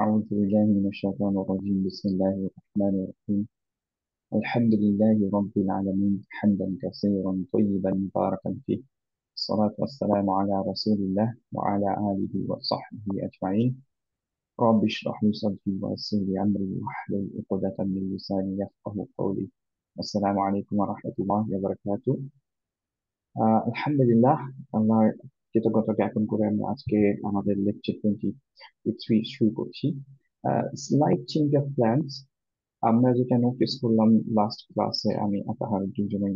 أعوذ بالله من الشيطان الرجيم بسم الله الرحمن الرحيم الحمد لله رب العالمين حمدا كثيرا طيبا مباركا فيه الصلاة والسلام على رسول الله وعلى آله وصحبه أجمعين رب اشرح لي صدري ويسر لي أمري واحلل عقدة من لساني يفقه قولي السلام عليكم ورحمة الله وبركاته আলহামদুলিল্লাহ আল্লাহর কৃতজ্ঞতা জ্ঞাপন করে আমি আজকে আমাদের লেকচার 23 শুরু করছি। Slide change of plans. আমরা যেটা নোটিস করলাম লাস্ট ক্লাসে, আমি আতাহার দুজনে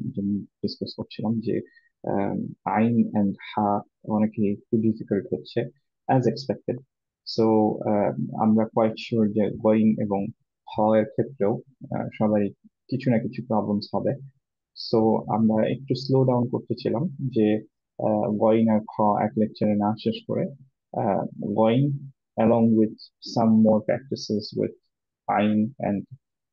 ডিসকাস করছিলাম যে আহ, আইন অ্যান্ড হা অনেকে একটু ডিফিকাল্ট হচ্ছে অ্যাজ এক্সপেক্টেড। সো আমরা কোয়াইট শিওর যে গোয়িং এবং হ এর ক্ষেত্রেও সবারই কিছু না কিছু প্রবলেমস হবে। সো আমরা একটু স্লো ডাউন করতেছিলাম যে গোয়িং আর খ এক লেকচারে না শেষ করে going along with some more practices with আইন and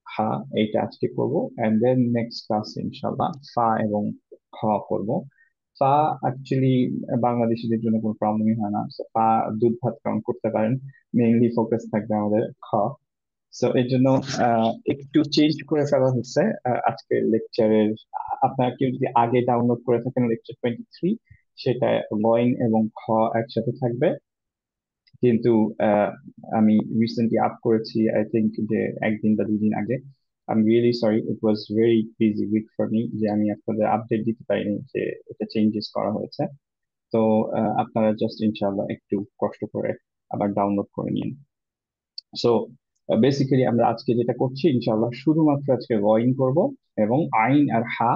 হা এইটা আজকে করব, এন্ড দেন নেক্সট ক্লাস ইনশাল্লাহ ফা এবং খ করব। ফা অ্যাকচুয়ালি বাংলাদেশিদের জন্য কোনো প্রবলেমই হয় না, So, ফা দুধ ভাত কাউন্ট করতে পারেন, মেইনলি ফোকাস থাকবে আমাদের খ। সো এর জন্য একটু চেঞ্জ করে ফেলা হচ্ছে আজকের লেকচারের। আপনারা কেউ যদি আগে ডাউনলোড করে থাকেন লেকচার 23, সেটা গোয়িং এবং খ একসাথে থাকবে, কিন্তু আমি রিসেন্টলি আপ করেছি, আই থিঙ্ক যে একদিন বা 2 দিন আগে। I am really sorry, it was very busy week for me যে আমি আপনাদের আপডেট দিতে পারিনি যে এটা চেঞ্জেস করা হয়েছে। তো আপনারা জাস্ট ইনশাআল্লাহ একটু কষ্ট করে আবার ডাউনলোড করে নিন। সো বেসিক্যালি আমরা আজকে যেটা করছি ইনশাআল্লাহ শুধুমাত্র আজকে গোয়িং করব এবং আইন আর হা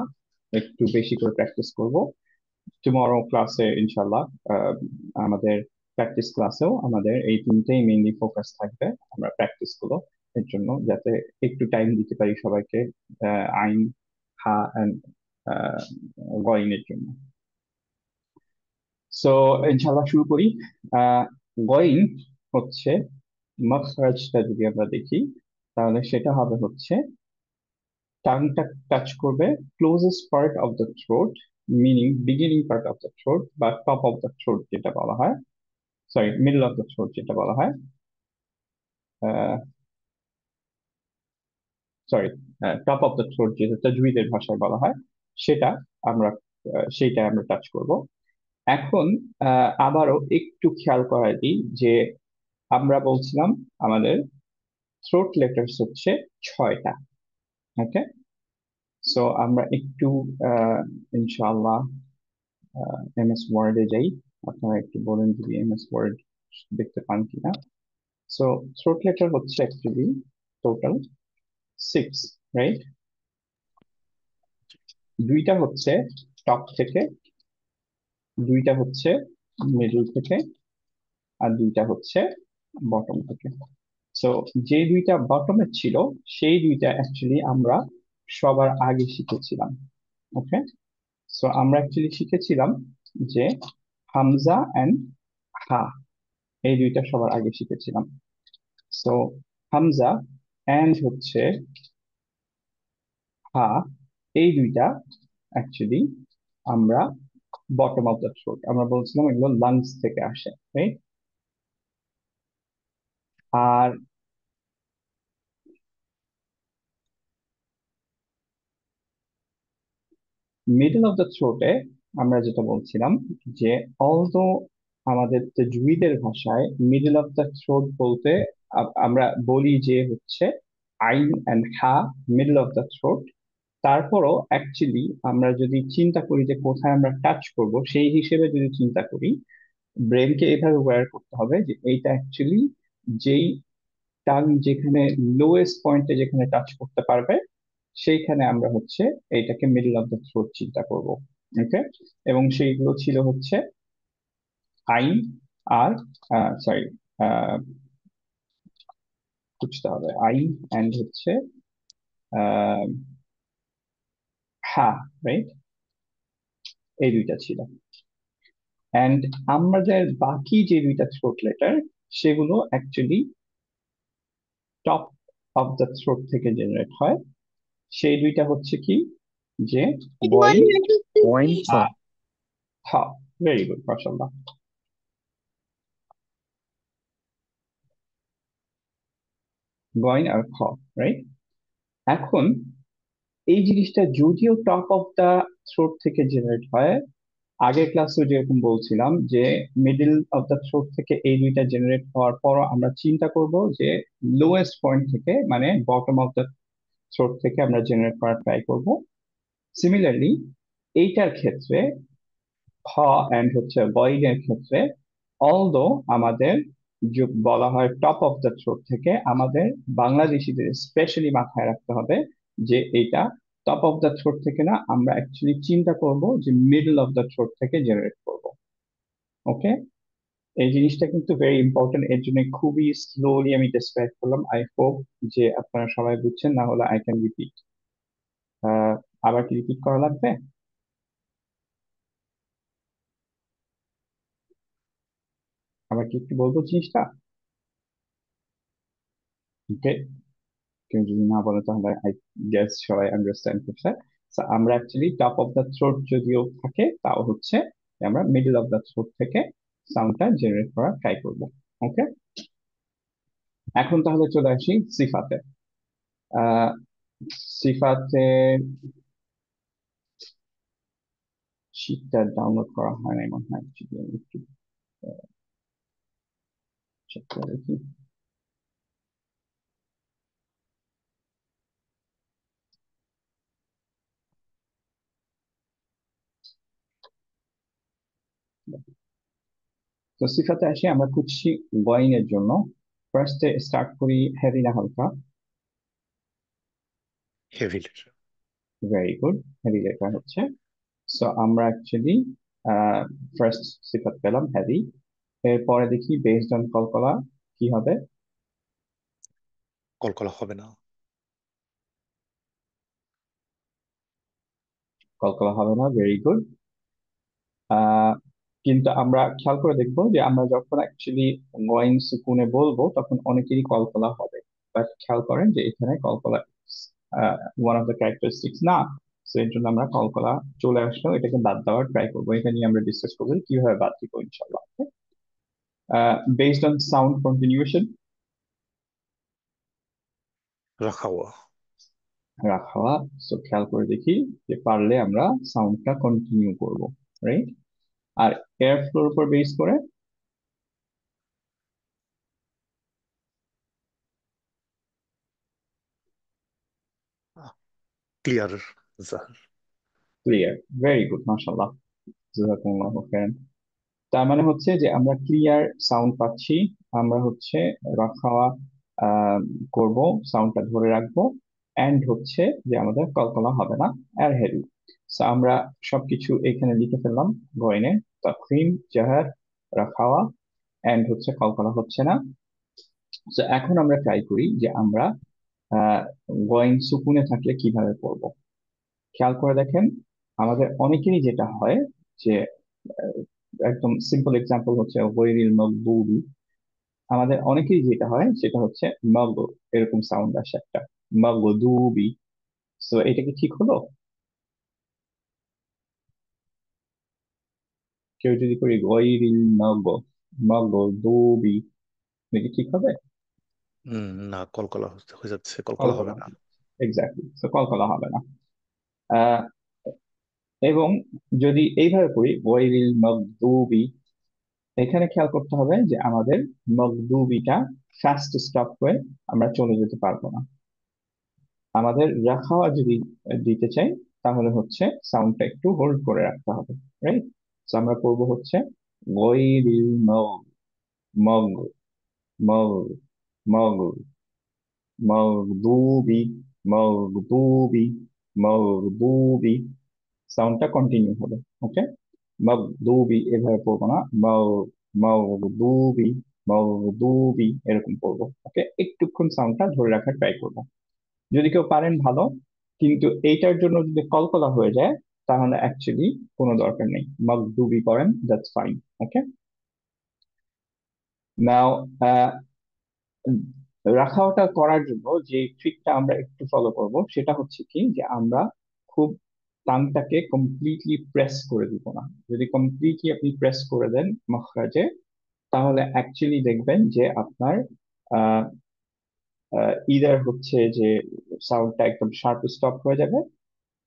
একটু বেশি করে প্র্যাকটিস করব। টুমরো ক্লাসে ইনশাল্লাহ আমাদের প্র্যাকটিস ক্লাসেও আমাদের এই তিনটেই মেইনলি ফোকাস থাকবে, আমরা প্র্যাকটিস গুলো এর জন্য যাতে একটু টাইম দিতে পারি সবাইকে আইন হা অ্যান্ড গোয়িং এর জন্য। সো ইনশাল্লাহ শুরু করি। গোয়িং হচ্ছে মাখরাজটা যদি আমরা দেখি, তাহলে সেটা হবে হচ্ছে টাংটা টাচ করবে closest part of the throat, meaning beginning part of the throat বা টপ অফ দ্য থ্রোট যেটা বলা হয়, sorry middle of the throat যেটা বলা হয়, sorry top of the throat যেটা তাজউইদের ভাষায় বলা হয়, সেটা আমরা সেইটা আমরা টাচ করব। এখন আবারও একটু খেয়াল করাই দিই যে আমরা বলছিলাম আমাদের থ্রোট লেটার্স হচ্ছে 6টা। ওকে, সো আমরা একটু ইনশাআল্লাহ এমএস ওয়ার্ডে যাই। আপনারা একটু বলেন যদি এমএস ওয়ার্ড দেখতে পান কিনা। সো থ্রোট লেটার হচ্ছে অ্যাকচুয়ালি টোটাল 6, রাইট? দুইটা হচ্ছে টপ থেকে, দুইটা হচ্ছে মিডল থেকে, আর দুইটা হচ্ছে বটম থেকে। সো যে দুইটা বটমে ছিল সেই দুইটা অ্যাকচুয়ালি আমরা সবার আগে শিখেছিলাম। ওকে, সো আমরা অ্যাকচুয়ালি শিখেছিলাম যে হামজা এন্ড হা, এই দুইটা সবার আগে শিখেছিলাম। সো হামজা এন্ড হচ্ছে হা, এই দুইটা অ্যাকচুয়ালি আমরা বটম অফ দ্য থ্রোট, আমরা বলছিলাম এগুলো লাংস থেকে আসে, রাইট? আর মিডল অফ দ্য থ্রোটে আমরা যেটা বলছিলাম যে অলদো আমাদের তাজউইদের ভাষায় মিডল অফ দ্য থ্রোট বলতে আমরা বলি যে হচ্ছে আইন অ্যান্ড হা মিডল অফ দ্য থ্রোট। তারপরও অ্যাকচুয়ালি আমরা যদি চিন্তা করি যে কোথায় আমরা টাচ করব, সেই হিসেবে যদি চিন্তা করি, ব্রেনকে এভাবে ওয়্যার করতে হবে যে এইটা অ্যাকচুয়ালি যেই টাং যেখানে লোয়েস্ট পয়েন্টে যেখানে টাচ করতে পারবে, সেইখানে আমরা হচ্ছে এইটাকে মিডল অফ দ্য থ্রোট চিন্তা করব। ওকে, এবং সেইগুলো ছিল হচ্ছে আইন আর সরি খুঁজতে হবে, আইন অ্যান্ড হচ্ছে আহ, হা, রাইট? এই দুইটা ছিল। অ্যান্ড আমাদের বাকি যে দুইটা থ্রোট লেটার, সেগুলো actually top of the throat থেকে জেনারেট হয়। সেই দুইটা হচ্ছে কি, যে গোয়িং পয়েন্ট আর হা। ভেরি গুড, মাশাআল্লাহ। গয়ন আর খ, রাইট? এখন এই জিনিসটা যদিও টপ অফ দা থ্রোট থেকে জেনারেট হয়, আগের ক্লাসে যেরকম বলছিলাম যে মিডল অফ দা থ্রোট থেকে এই দুইটা জেনারেট হওয়ার পর আমরা চিন্তা করব যে লোয়েস্ট পয়েন্ট থেকে মানে বটম অফ দা থ্রোট থেকে আমরা জেনারেট করার ট্রাই করব। সিমিলারলি এইটার ক্ষেত্রে খ অ্যান্ড হচ্ছে বয়েডের ক্ষেত্রে অলদো আমাদের বলা হয় টপ অফ দ্য থ্রোট থেকে, আমাদের বাংলাদেশিদের স্পেশালি মাথায় রাখতে হবে যে এটা টপ অফ দ্য থ্রোট থেকে না, আমরা অ্যাকচুয়ালি চিন্তা করব যে মিডল অফ দ্য থ্রোট থেকে জেনারেট করব। ওকে, এই জিনিসটা কিন্তু ভেরি ইম্পর্টেন্ট, এর জন্য খুবই স্লোলি আমি ডেসক্রাইব করলাম। আই হোপ যে আপনারা সবাই বুঝছেন, না হলে আই ক্যান রিপিট। আবার কি রিপিট করা লাগবে? আবার কি একটু বলবো জিনিসটা? ওকে, কেউ যদি না বলে তাহলে আই গেস সবাই আন্ডারস্ট্যান্ড করছে। So, আমরা actually top of the throat যদিও থাকে, তাও হচ্ছে আমরা মিডল অফ দ্য থ্রোট থেকে সাউন্ডটা জেনারেট করার ট্রাই করব। ওকে, এখন তাহলে চলে আসি সিফাতে। আহ সিফাতে শীটটা ডাউনলোড করা হয় না মনে হয়, যদি আমি একটু চেক করে দেখি। তো সিফাতে আসি, আমরা খুঁজছি ওয়াইনের জন্য। ফার্স্টে স্টার্ট করি হেভি না হালকা? Heavy letter. Very good, heavy লেখা হচ্ছে। সো আমরা অ্যাকচুয়ালি ফার্স্ট সিফাত পেলাম হেভি। এরপরে দেখি বেসড অন কলকলা কি হবে। কলকলা হবে না। কলকলা হবে না, ভেরি গুড। কিন্তু আমরা খেয়াল করে দেখবো যে আমরা যখন অ্যাকচুয়ালি গোয়িং সুকুনে বলবো তখন অনেকেরই কলকলা হবে, বাট খেয়াল করেন যে এখানে কলকলা ওয়ান অফ দ্য ক্যারেক্টারিস্টিক্স না। তো এর জন্য আমরা কলকলা চলে আসলো, এটাকে বাদ দেওয়ার ট্রাই করবো। এটা নিয়ে আমরা ডিসকাস করবো যে কিভাবে বাদ দিব ইনশাল্লাহ। বেসড অন সাউন্ড কন্টিনিউশন, রাখাওয়া। রাখা। সো খেয়াল করে দেখি যে পারলে আমরা সাউন্ডটা কন্টিনিউ করব, রাইট? আর এয়ার ফ্লোর উপর বেস করে ক্লিয়ার। জাহার। ক্লিয়ার, ভেরি গুড, মাশাআল্লাহ, জাযাকুমুল্লাহু খাইরান। তার মানে হচ্ছে যে আমরা ক্লিয়ার সাউন্ড পাচ্ছি, আমরা হচ্ছে রাখা আহ, করব, সাউন্ডটা ধরে রাখবো, এন্ড হচ্ছে যে আমাদের কলকলা হবে না, আর হেভি। আমরা সবকিছু এখানে লিখে ফেললাম গয়নে, তাফখিম, জাহার, রাখাওয়া, এন্ড হচ্ছে কলকলা হচ্ছে না। তো এখন আমরা ট্রাই করি যে আমরা গোয়িং সুকুনে থাকলে কিভাবে করব। খেয়াল করে দেখেন, আমাদের অনেকেরই যেটা হয় যে আহ, একদম সিম্পল এক্সাম্পল হচ্ছে ওয়াইরিল মগদুবি। আমাদের অনেকেরই যেটা হয় সেটা হচ্ছে মগ, এরকম সাউন্ড আসে একটা, মগদুবি। সো এটা কি ঠিক হলো? কেউ যদি করি ওয়াইরিল মগদুবি, এটা কি ঠিক হবে? না, কলকলা হয়ে যাচ্ছে, কলকলা হবে কলকলা, না। এক্স্যাক্টলি, তো কলকলা হবে না। আহ, এবং যদি এইভাবে করি ওয়াইরিল মগদুবি, এখানে খেয়াল করতে হবে যে আমাদের মগদুবিটা ফার্স্ট স্টপ হয়ে আমরা চলে যেতে পারবো না। আমাদের রাখাওয়া যদি দিতে চাই তাহলে হচ্ছে সাউন্ডটা একটু হোল্ড করে রাখতে হবে, রাইট? তো আমরা করবো হচ্ছে গয়রিল মগ, মগ, মগ, মগ, মগদুবি, মগদুবি, মগদুবি, সাউন্ডটা কন্টিনিউ হবে। ওকে, মগদুবি এভাবে পড়বো না, মগদুবি, মগদুবি এরকম পড়বো। ওকে, একটুক্ষণ সাউন্ডটা ধরে রাখার ট্রাই করবো। যদি কেউ পারেন ভালো, কিন্তু এইটার জন্য যদি কলকলা হয়ে যায় তাহলে অ্যাকচুয়ালি কোনো দরকার নেই, মগদুবি করেন, দ্যাটস ফাইন। ওকে, নাও রাখাওটা করার জন্য যে ট্রিকটা আমরা একটু ফলো করব সেটা হচ্ছে কি যে আমরা খুব টাংটাকে কমপ্লিটলি প্রেস করে দিব না। যদি কমপ্লিটলি আপনি প্রেস করে দেন মখরাজে, তাহলে অ্যাকচুয়ালি দেখবেন যে আপনার ইদার হচ্ছে যে সাউন্ডটা একদম শার্প স্টপ হয়ে যাবে,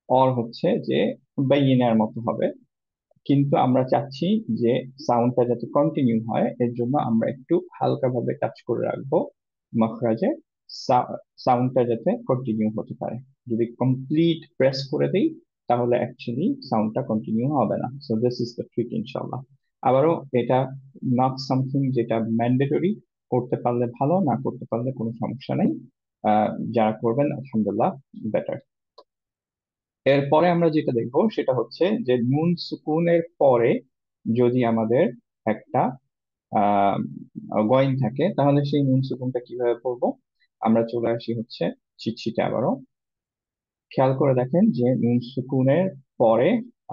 অর হচ্ছে যে বাইয়িনার মতো হবে। কিন্তু আমরা চাচ্ছি যে সাউন্ডটা যাতে কন্টিনিউ হয়, এর জন্য আমরা একটু হালকা ভাবে টাচ করে রাখবো মাখরাজে, সাউন্ডটা যাতে কন্টিনিউ হতে পারে। যদি কমপ্লিট প্রেস করে দিই তাহলে অ্যাকচুয়ালি সাউন্ডটা কন্টিনিউ হবে না। So this is the trick ইনশাল্লাহ। আবারও এটা নট সামথিং যেটা ম্যান্ডেটরি, করতে পারলে ভালো, না করতে পারলে কোনো সমস্যা নেই। যারা করবেন আলহামদুলিল্লাহ, বেটার। এরপরে আমরা যেটা দেখবো সেটা হচ্ছে যে নুন সুকুনের পরে যদি আমাদের একটা আহ গয়েন থাকে, তাহলে সেই নুন সুকুনটা কিভাবে পড়বো। আমরা চলে আসি হচ্ছে চিটশিটে আবারও। খেয়াল করে দেখেন যে নুন সুকুনের পরে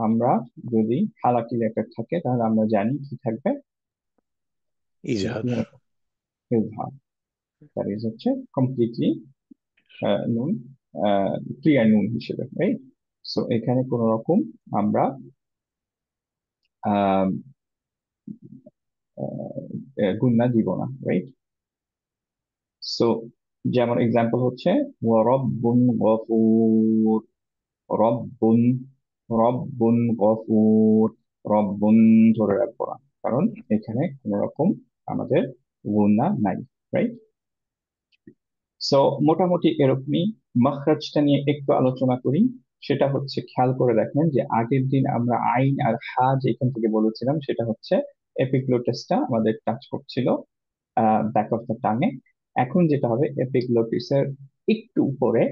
আমরা যদি হালাকি লেটার থাকে তাহলে আমরা জানি কি থাকবে, সেটা ইজহার। কিভাবে ইজহার। দ্যাট ইজ হচ্ছে কমপ্লিটলি নুন, ক্লিয়ার নুন হিসেবে, রাইট? সো এখানে কোন রকম আমরা আহ গুন্না দিব না, রাইট? সো যেমন এক্সাম্পল হচ্ছে রব্বুন গফুর, রব্বুন, রব্বুন গফুর, রব্বুন ধরে রাখবো না, কারণ এখানে কোন রকম আমাদের গুন্না নাই, রাইট? সো মোটামুটি এরকমই। মাখরাজটা নিয়ে একটু আলোচনা করি। সেটা হচ্ছে খেয়াল করে দেখেন যে আগের দিন আমরা আইন আর হা যেখান থেকে বলেছিলাম সেটা হচ্ছে এপিগ্লোটাসটা আমাদের টাচ করছিল ব্যাক অফ দ্য টাঙে। এখন যেটা হবে এপিগ্লোটিসের একটু উপরে।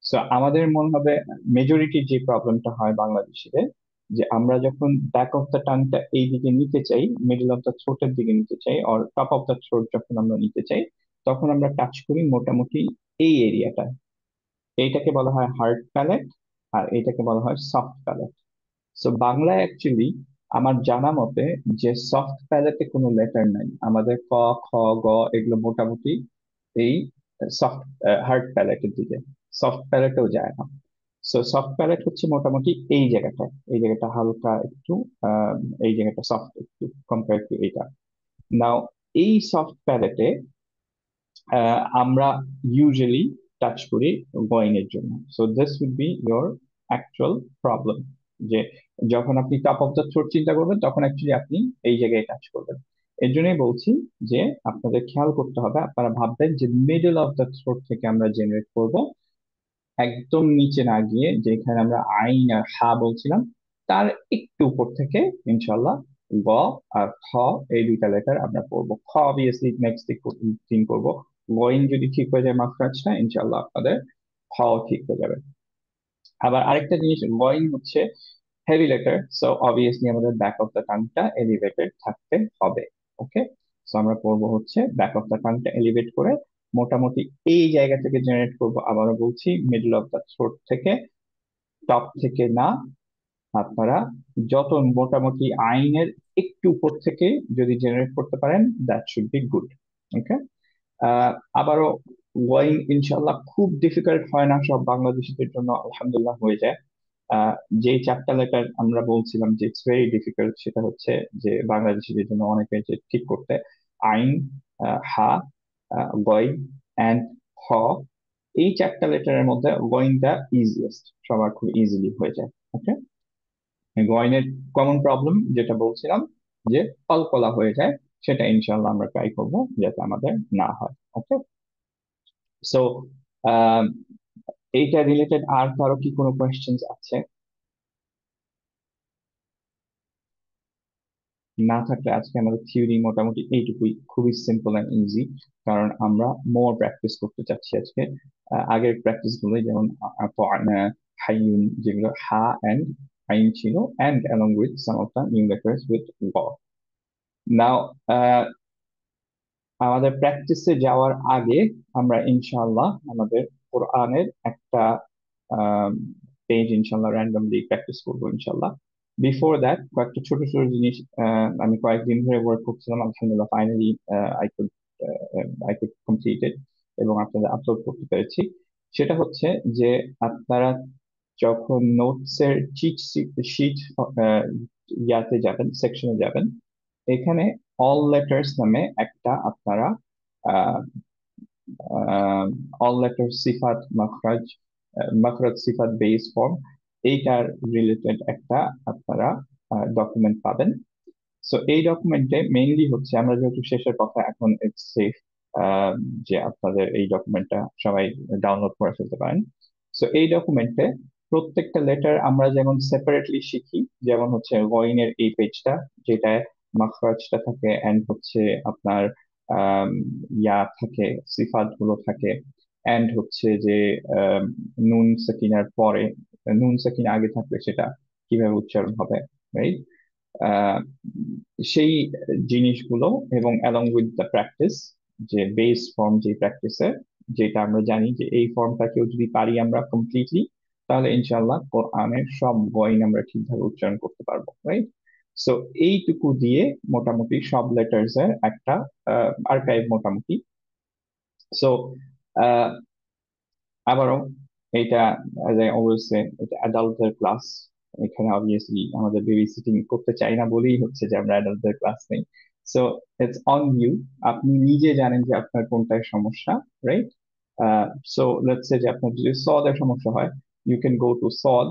সো আমাদের মনে হবে মেজরিটি যে প্রবলেমটা হয় বাংলাদেশিদের, যে আমরা যখন ব্যাক অফ দ্য টাংটা এই দিকে নিতে চাই, মিডল অফ দ্য থ্রোটের দিকে নিতে চাই, or top of the throat যখন আমরা নিতে চাই, তখন আমরা টাচ করি মোটামুটি এই এরিয়াটা। এইটাকে বলা হয় হার্ড প্যালেট, আর এইটাকে বলা হয় সফট প্যালেট। সো বাংলায় অ্যাকচুয়ালি আমার জানা মতে যে সফট প্যালেটে কোনো লেটার নাই, আমাদের ক, খ, গ এগুলো মোটামুটি এই সফট হার্ড প্যালেটের দিকে, সফট প্যালেটেও যায় না। সো সফট প্যালেট হচ্ছে মোটামুটি এই জায়গাটা, এই জায়গাটা হালকা একটু, আহ, এই জায়গাটা সফট একটু কম্পেয়ার টু এটা। নাও এই সফট প্যালেটে আমরা ইউজুয়ালি টাচ করি গোয়িং এর জন্য। So this would be your actual problem, যে যখন আপনি টপ অফ দ্য থ্রোট চিন্তা করবেন তখন অ্যাকচুয়ালি আপনি এই জায়গায় টাচ করবেন। এর জন্যই বলছি যে আপনাদের খেয়াল করতে হবে, আপনারা ভাববেন যে মিডল অফ দ্য থ্রোট থেকে আমরা জেনারেট করব, একদম নিচে না গিয়ে যেখানে আমরা আইন আর হা বলছিলাম তার একটু উপর থেকে ইনশাল্লাহ গ আর খ, এই দুইটা লেটার আমরা পড়বো। খ অবভিয়াসলি নেক্সট থিং করবো। গইন যদি ঠিক হয়ে যায় মাখরাজটা, ইনশাল্লাহ আপনাদের খ ঠিক হয়ে যাবে। আবার আরেকটা জিনিস, গইন হচ্ছে হেভি লেটার, সো অবভিয়াসলি আমাদের ব্যাক অফ দ্য টাংটা এলিভেটেড থাকতে হবে। ওকে, সো আমরা করবো হচ্ছে ব্যাক অফ দ্য টাংটা এলিভেট করে মোটামুটি এই জায়গা থেকে জেনারেট করবো। আবারও বলছি, মিডল অফ দ্য থ্রোট থেকে, টপ থেকে না। আপনারা যত মোটামুটি আইনের একটু উপর থেকে যদি জেনারেট করতে পারেন, দ্যাট শুড বি গুড। ওকে, আবারও গোয়িং ইনশাল্লাহ খুব ডিফিকাল্ট হয় না, সব বাংলাদেশিদের জন্য আলহামদুলিল্লাহ হয়ে যায়। আহ, যে চারটা লেটার আমরা বলছিলাম যে ইটস ভেরি ডিফিকাল্ট, সেটা হচ্ছে যে বাংলাদেশিদের জন্য অনেকে যে ঠিক করতে, আইন, হা, গয় অ্যান্ড হ, এই চারটা লেটারের মধ্যে গয়টা ইজিয়েস্ট, সবার খুব ইজিলি হয়ে যায়। ওকে, গয়নের কমন প্রবলেম যেটা বলছিলাম যে কলকলা হয়ে যায়, সেটা ইনশাল্লাহ আমরা ট্রাই করবো যাতে আমাদের না হয়। ওকে, সো এইটা রিলেটেড আর কারো কি কোনো কোয়েশ্চেন্স আছে? না থাকলে আজকে আমাদের থিওরি মোটামুটি এইটুকুই, খুবই সিম্পল অ্যান্ড ইজি, কারণ আমরা মোর প্র্যাকটিস করতে চাচ্ছি আজকে। আগের প্র্যাকটিস গুলো যেমন হাইউন, যেগুলো হা অ্যান্ড আইন ছিল, and along with some of the new letters with গ। নাও আমাদের প্র্যাকটিসে যাওয়ার আগে আমরা ইনশাআল্লাহ আমাদের কোরআনের একটা পেজ ইনশাআল্লাহ র্যান্ডমলি প্র্যাকটিস করবো ইনশাআল্লাহ। বিফোর দ্যাট কয়েকটা ছোট ছোট জিনিস আমি কয়েকদিন ধরে ওয়ার্ক করছিলাম, আলহামদুলিল্লাহ finally I could I could complete it এবং আপনাদের আপলোড করতে পেরেছি। সেটা হচ্ছে যে আপনারা যখন নোটস এর চিট শিট ইয়াতে যাবেন, সেকশনে যাবেন, এখানে অল লেটার্স নামে একটা আপনারা অল লেটার সিফাত মাখরাজ, মাখরাজ সিফাত বেস ফর্ম, এইটার রিলেটেড একটা আপনারা ডকুমেন্ট পাবেন। সো এই ডকুমেন্টে মেইনলি হচ্ছে, আমরা যেহেতু শেষের কথা, এখন ইটস সেফ যে আপনাদের এই ডকুমেন্টটা সবাই ডাউনলোড করে ফেলতে পারেন। সো এই ডকুমেন্টে প্রত্যেকটা লেটার আমরা যেমন সেপারেটলি শিখি, যেমন হচ্ছে গয়নের এই পেজটা, যেটায় মাখরাজটা থাকে এন্ড হচ্ছে আপনার আম, ইয়া থাকে, সিফাত গুলো থাকে, এন্ড হচ্ছে যে আম, নুন সাকিনার পরে, নুন সাকিনা আগে থাকলে সেটা কিভাবে উচ্চারণ হবে, রাইট? আহ, সেই জিনিসগুলো, এবং অ্যালং উইথ দ্য প্র্যাকটিস, যে বেস ফর্ম যে প্র্যাকটিসের, যেটা আমরা জানি যে এই ফর্মটাকেও যদি পারি আমরা কমপ্লিটলি, তাহলে ইনশাল্লাহ কোরআনের সব বইন আমরা ঠিকভাবে উচ্চারণ করতে পারবো, রাইট? সো এইটুকু দিয়ে মোটামুটি সব লেটার্স এর একটা আর্কাইভ মোটামুটি। সো আবারও এইটা, অ্যাজ আই অলওয়েজ সে, এটা অ্যাডাল্টদের ক্লাস। এখানে অবভিয়াসলি আমাদের বেবি সিটিং করতে চাই না বলেই হচ্ছে যে আমরা অ্যাডাল্টদের ক্লাস নেই। সো ইটস অন ইউ, আপনি নিজে জানেন যে আপনার কোনটায় সমস্যা, রাইট? সো লেটস সে যে আপনার যদি সদের সমস্যা হয়, ইউ ক্যান গো টু সদ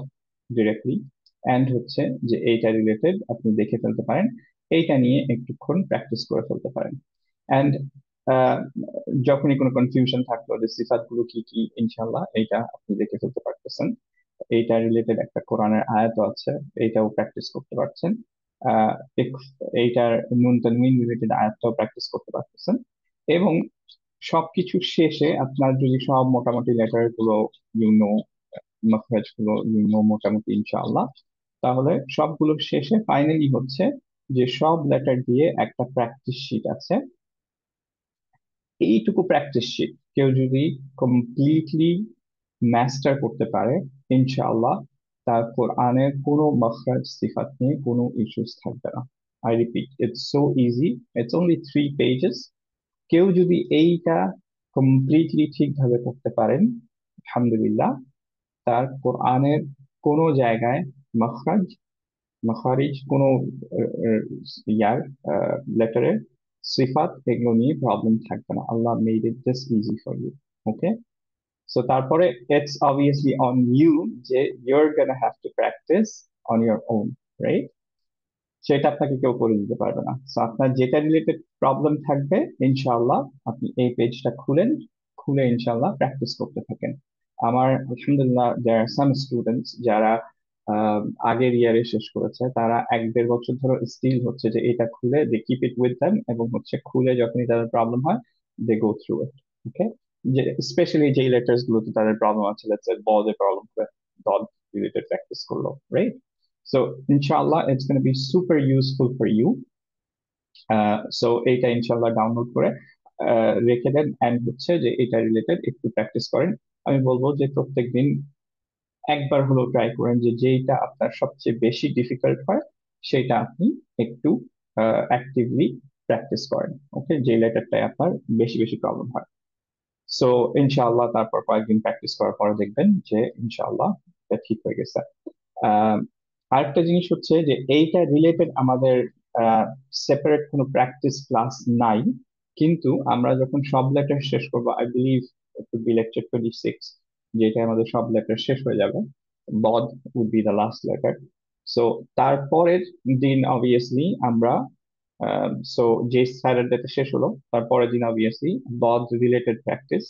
ডিরেক্টলি, অ্যান্ড হচ্ছে যে এইটা রিলেটেড আপনি দেখে ফেলতে পারেন, এইটা নিয়ে একটুক্ষণ প্র্যাকটিস করে ফেলতে পারেন। অ্যান্ড যখনই কোনো কনফিউশন থাকলো যে সিফাত গুলো কি কি, ইনশাল্লাহ এইটা আপনি দেখে ফেলতে পারতেছেন। এইটা রিলেটেড একটা কোরআনের আয়াতও আছে, এইটাও প্র্যাকটিস করতে পারছেন। আহ এইটার নুন তানউইন রিলেটেড আয়াতটাও প্র্যাকটিস করতে পারতেছেন। এবং সবকিছু শেষে আপনার যদি সব মোটামুটি লেটার গুলো ইউনো, মাখরাজ গুলো ইউনো মোটামুটি ইনশাআল্লাহ, তাহলে সবগুলো শেষে ফাইনালি হচ্ছে যে সব লেটার দিয়ে একটা প্র্যাকটিস শিট আছে। এইটুকু প্র্যাকটিস শিট কেউ যদি কমপ্লিটলি মাস্টার করতে পারে, ইনশাআল্লাহ তার কোরআনের কোনো মাখরাজ সিফাত নিয়ে কোনো ইস্যুস থাকবে না। I repeat, it's so easy, it's only 3 pages. কেউ যদি এইটা কমপ্লিটলি ঠিকভাবে করতে পারেন, আলহামদুলিল্লাহ, তার কোরআনের কোনো জায়গায় মাখরাজ, মাখারিজ, কোনো ইয়ার লেটারের সিফাত, এগুলো নিয়ে প্রবলেম থাকবে না। Allah made it just easy for you. Okay? So তারপরে ইটস অবভিয়াসলি অন ইউ, যে you're gonna have to practice on your own, right? সেটা আপনাকে কেউ করে দিতে পারবে না। সো আপনার যেটা রিলেটেড প্রবলেম থাকবে, ইনশাআল্লাহ আপনি এই পেজটা খুলেন, খুলে ইনশাআল্লাহ প্র্যাকটিস করতে থাকেন। আমার আলহামদুলিল্লাহ দেয়ার আর সাম স্টুডেন্টস যারা আহ, আগের ইয়ারে শেষ করেছে, তারা 1-1.5 বছর ধরে স্টিল হচ্ছে যে এটা খুলে দে কিপ ইট উইথ দেম, এবং হচ্ছে খুলে যখনই তাদের প্রবলেম হয় দে গো থ্রু ইট। ওকে? যে স্পেশালি যে লেটার্স গুলোতে তাদের প্রবলেম আছে, লেটস সে বদে প্রবলেম করে, দল রিলেটেড প্র্যাকটিস করলো, right? So inshallah, it's going to be super useful for you. So এইটা ইনশাল্লাহ ডাউনলোড করে রেখে দেন, এন্ড হচ্ছে যে এটা রিলেটেড একটু প্র্যাকটিস করেন। আমি বলবো যে প্রত্যেকদিন একবার হলেও ট্রাই করেন, যে যেইটা আপনার সবচেয়ে বেশি ডিফিকাল্ট হয় সেটা আপনি একটু অ্যাক্টিভলি প্র্যাকটিস করেন। ওকে? যে লেটারটায় আপনার বেশি বেশি প্রবলেম হয়। সো ইনশাআল্লাহ তারপর কয়েকদিন প্র্যাকটিস করার পরে দেখবেন যে ইনশাআল্লাহ এটা ঠিক হয়ে গেছে। আহ, আরেকটা জিনিস হচ্ছে যে এইটা রিলেটেড আমাদের সেপারেট কোনো প্র্যাকটিস ক্লাস নাই, কিন্তু আমরা যখন সব লেটার শেষ করবো, I believe to be lecture 26, যেটা আমাদের সব লেটার শেষ হয়ে যাবে, বদ would be the last letter. So তারপরের দিন অবভিয়াসলি আমরা, সো যে স্যাটারডেতে শেষ হলো, তারপরের দিন অবভিয়াসলি বদ রিলেটেড প্র্যাকটিস।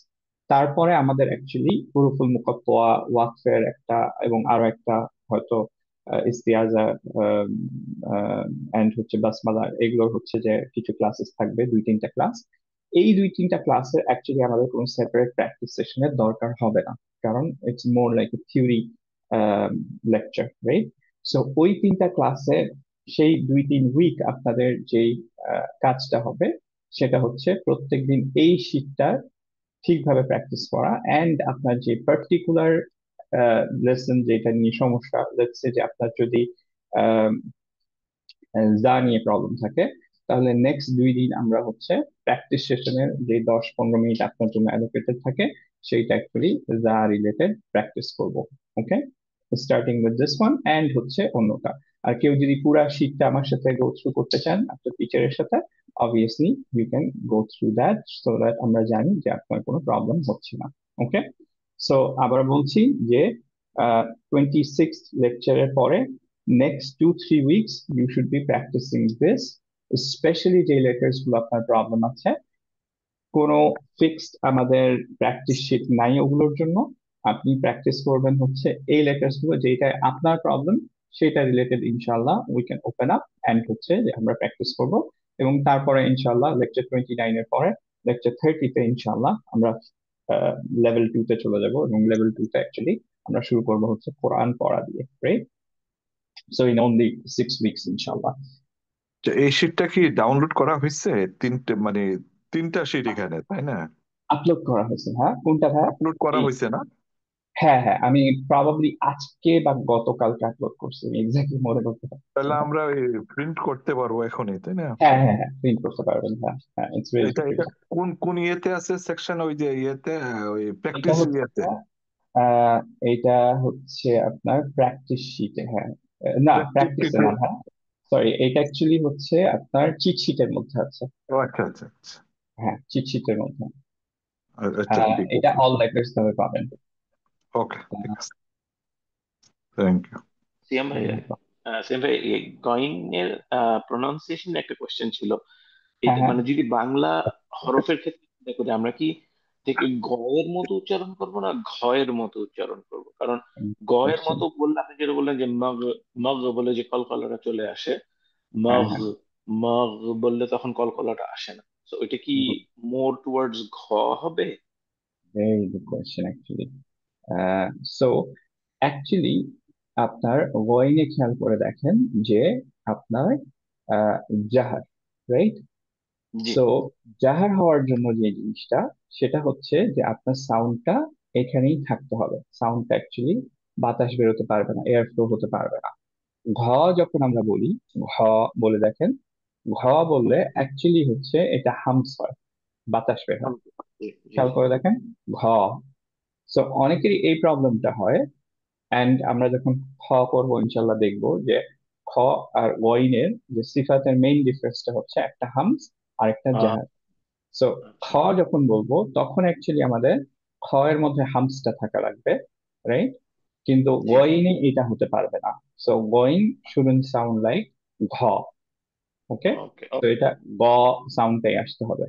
তারপরে আমাদের অ্যাকচুয়ালি হুরুফুল মুকাত্তাওয়া, ওয়াকফের একটা, এবং আরো একটা হয়তো ইস্তিয়াজা এন্ড হচ্ছে বাসমালা, এগুলোর হচ্ছে যে কিছু ক্লাসেস থাকবে, 2-3টা ক্লাস। এই 2-3টা ক্লাসে অ্যাকচুয়ালি আমাদের কোনো সেপারেট প্র্যাকটিস সেশনের দরকার হবে না, কারণ it's more like a theory lecture, right? So ওই 3টা ক্লাসে সেই 2-3 উইক আপনাদের যেই কাজটা হবে, সেটা হচ্ছে প্রত্যেকদিন এই শীটটা ঠিকভাবে প্র্যাকটিস করা, এন্ড আপনার যে পার্টিকুলার লেসন যেটা নিয়ে সমস্যা, লেটস সে যে আপনার যদি আহ, যা নিয়ে প্রবলেম থাকে, তাহলে নেক্সট 2 দিন আমরা হচ্ছে প্র্যাকটিস সেশনের যে 10-15 মিনিট আপনার জন্য অ্যালোকেটেড থাকে, সেইটা অ্যাকচুয়ালি যা রিলেটেড প্র্যাকটিস করব। Okay? Starting with this one, and হচ্ছে অন্যটা। আর কেউ যদি পুরা শীটটা আমার সাথে গো থ্রু করতে চান আপনার টিচারের সাথে, obviously you can go through that so that আমরা জানি যে আপনার কোনো প্রবলেম হচ্ছে না। ওকে, সো আবার বলছি যে 26th লেকচারের পরে next 2-3 weeks you should be practicing this, specially যে লেটার্স গুলো আপনার প্রবলেম আছে। কোনো ফিক্সড আমাদের প্র্যাকটিস শিট নাই ওগুলোর জন্য। আপনি প্র্যাকটিস করবেন হচ্ছে এই লেটার্স গুলো যেটা আপনার প্রবলেম সেটা রিলেটেড, ইনশাল্লাহ we can open up and হচ্ছে যে আমরা প্র্যাকটিস করব। এবং তারপরে ইনশাল্লাহ লেকচার 29-এর পরে লেকচার 30-তে ইনশাল্লাহ আমরা লেভেল 2 তে চলে যাব, এবং লেভেল 2 তে অ্যাকচুয়ালি আমরা শুরু করবো হচ্ছে কোরআন পড়া দিয়ে, right? So in only 6 weeks ইনশাল্লাহ। তো এই শিটটা কি ডাউনলোড করা হয়েছে? তিনটে মানে তিনটা শিট এখানে, তাই না? আপলোড করা হয়েছে, হ্যাঁ। কোনটা ভাই? আপলোড করা হয়েছে না? হ্যাঁ হ্যাঁ, আমি প্রবাবলি আজকে বা গতকালকে আপলোড করছি, আমি এক্স্যাক্টলি মনে করতে পারছি তাহলে না। আমরা প্রিন্ট করতে পারবো এখনই, তাই না? হ্যাঁ হ্যাঁ হ্যাঁ, প্রিন্ট করতে পারবেন, হ্যাঁ হ্যাঁ, ইটস ভেরি এটা এটা গুড। কোন কোন ইয়েতে আছে সেকশন? ওই যে ইয়েতে, ওই এটা প্র্যাকটিস হচ্ছে ইয়েতে? আহ এটা হচ্ছে আপনার প্র্যাকটিস শিটে, হ্যাঁ। না, প্র্যাকটিস প্র্যাকটিসে শিটে? না, হ্যাঁ। সরি, এটা অ্যাকচুয়ালি হচ্ছে আপনার চিট শিটের মধ্যে আছে। ও আচ্ছা আচ্ছা আচ্ছা। হ্যাঁ, চিট শিটের মধ্যে। আচ্ছা ঠিক এটা আছে। অল লেটার্স ভাবে পাবেন। ওকে, ঠিক আছে, থ্যাংক ইউ। সিয়াম ভাই, সিয়াম ভাই, গয়নের প্রনাউন্সিয়েশন একটা কোশ্চেন ছিল। হ্যাঁ এটা হ্যাঁ, মানে যদি বাংলা হরফের ক্ষেত্রে চিন্তা করি, আমরা কি ঠিক গয়ের মতো উচ্চারণ করব না ঘয়ের মতো উচ্চারণ করব? কারণ গয়ের কোশ্চেন। মতো বললে আপনি যেটা বললেন যে মগ, মগ বলে যে কলকলাটা চলে আসে, হ্যাঁ মগ, হ্যাঁ, মগ বললে তখন কলকলাটা আসে না। তো এটা কি মোর টুয়ার্ডস ঘ হবে? Very good question actually. So actually আপনার ওয়াইনে খেয়াল করে দেখেন যে আপনার আহ, জাহার, রাইট? জি। সো জাহার হওয়ার জন্য যে জিনিসটা সেটা হচ্ছে যে আপনার সাউন্ডটা এখানেই থাকতে হবে। সাউন্ডটা অ্যাকচুয়ালি বাতাস বেরোতে পারবে না, এয়ার ফ্লো হতে পারবে না। ঘ যখন আমরা বলি, ঘ বলে দেখেন, ঘ বললে অ্যাকচুয়ালি হচ্ছে এটা হামস হয়, বাতাস বের হয়। জি জি খেয়াল জি। করে দেখেন, ঘ। সো অনেকেরই এই প্রবলেমটা হয়। অ্যান্ড আমরা যখন খ করবো ইনশাল্লাহ দেখবো যে খ আর ওয়াইনের যে সিফাতের মেইন ডিফারেন্সটা হচ্ছে একটা হামস আর একটা আহ, জাহার। সো খ আচ্ছা। যখন বলবো তখন অ্যাকচুয়ালি আমাদের খ এর মধ্যে হামসটা থাকা লাগবে, রাইট? কিন্তু জি। ওয়াইনে এটা হতে পারবে না। So wine shouldn't sound like ঘ। ওকে, ওকে তো এটা গ সাউন্ডটাই আসতে হবে।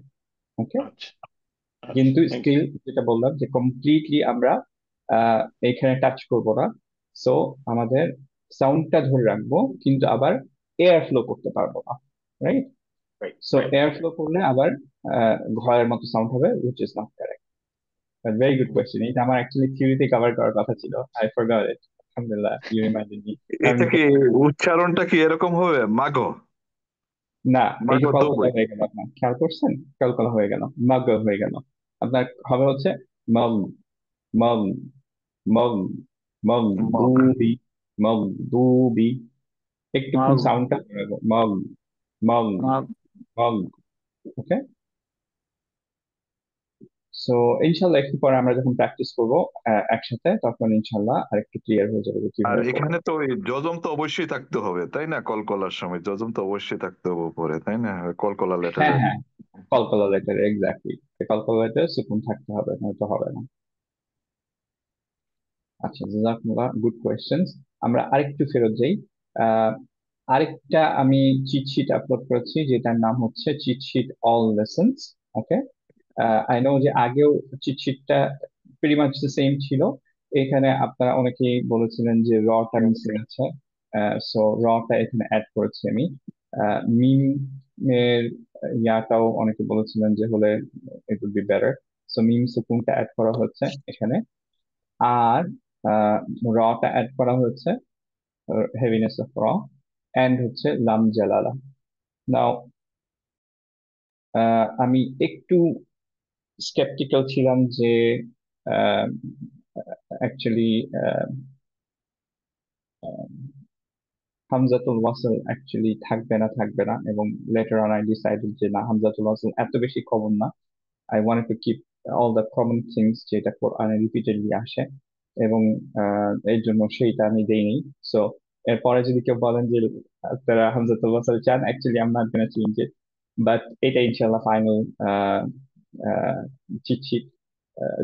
ওকে, আচ্ছা আচ্ছা, কিন্তু থ্যাংক স্টিল যেটা বললাম যে কমপ্লিটলি আমরা এখানে টাচ করব না। সো আমাদের সাউন্ডটা ধরে রাখবো, কিন্তু আবার এয়ার ফ্লো করতে পারবো না, right? Right so right air right. Flow করলে আবার ঘরের মতো সাউন্ড হবে, which is not correct. Very good question, এটা আমার অ্যাকচুয়ালি থিওরিতে কভার করার কথা ছিল, আই ফরগট ইট। আলহামদুলিল্লাহ, ইউ রিমাইন্ডেড মি। কারণ এটা কি উচ্চারণটা কি এরকম হবে? মাগো, না, এই যে মাগো কলকাতা দৌড়। হয়ে গেল, আপনার খেয়াল করছেন? কলকাতা হয়ে গেল, মগ হয়ে গেল। আপনার হবে হচ্ছে মগ, মগ, মগ, মগ, মগদুবি, মগদুবি। একটুখানি মাগ, সাউন্ডটা ধরে মগ, মগ, মাগ। মগ। ওকে, সো ইনশাল্লাহ একটু পরে আমরা যখন প্র্যাকটিস করবো একসাথে, তখন ইনশাল্লাহ আরেকটু ক্লিয়ার হয়ে যাবে যে আর কিভাবে করবো। এখানে তো ওই যজম তো অবশ্যই থাকতে হবে, তাই না? কলকলার সময় যজম তো অবশ্যই থাকতে হবে উপরে, তাই না? ওই কলকলা হ্যাঁ লেটারে। হ্যাঁ, কলকাতা লেটার, এক্স্যাক্টলি। কলকাতা লেটার সুকুন থাকতে হবে, নয়তো হবে না। আচ্ছা, জাজাকুমুল্লাহ, গুড কোয়েশ্চেন্স। আমরা আরেকটু ফেরত যাই। আহ, আরেকটা আমি চিট শিট আপলোড করেছি যেটার নাম হচ্ছে cheat sheet all lessons. Okay, I know যে আগেও চিট শিটটা প্রিটি মাচ দ্য সেম ছিল। এখানে আপনারা অনেকেই বলেছিলেন যে রটা মিসিং আছে। সো রটা এখানে অ্যাড করেছি আমি। মিম এর ইয়াটাও অনেকে বলেছিলেন যে হলে it would be better. So মিম সুকুনটা অ্যাড করা হচ্ছে এখানে। আর রটা অ্যাড করা হয়েছে, হেভিনেস অফ র, এন্ড হচ্ছে লাম জালালা। নাও আমি একটু স্কেপটিক্যাল ছিলাম যে অ্যাকচুয়ালি হামজাতুল ওয়াসল অ্যাকচুয়ালি থাকবে না, এবং লেটার অন আই ডিসাইডেড যে না, হামজাতুল ওয়াসল এত বেশি কমন না। I wanted to keep all the common things যেটা কোরআনে রিপিটেডলি আসে, এবং এর জন্য সেইটা আমি দেইনি। সো এরপরে যদি কেউ বলেন যে আপনারা হামজাতুল ওয়াসল চান, actually I am not gonna change it. But এটা ইনশাল্লাহ ফাইনাল চিট শিট,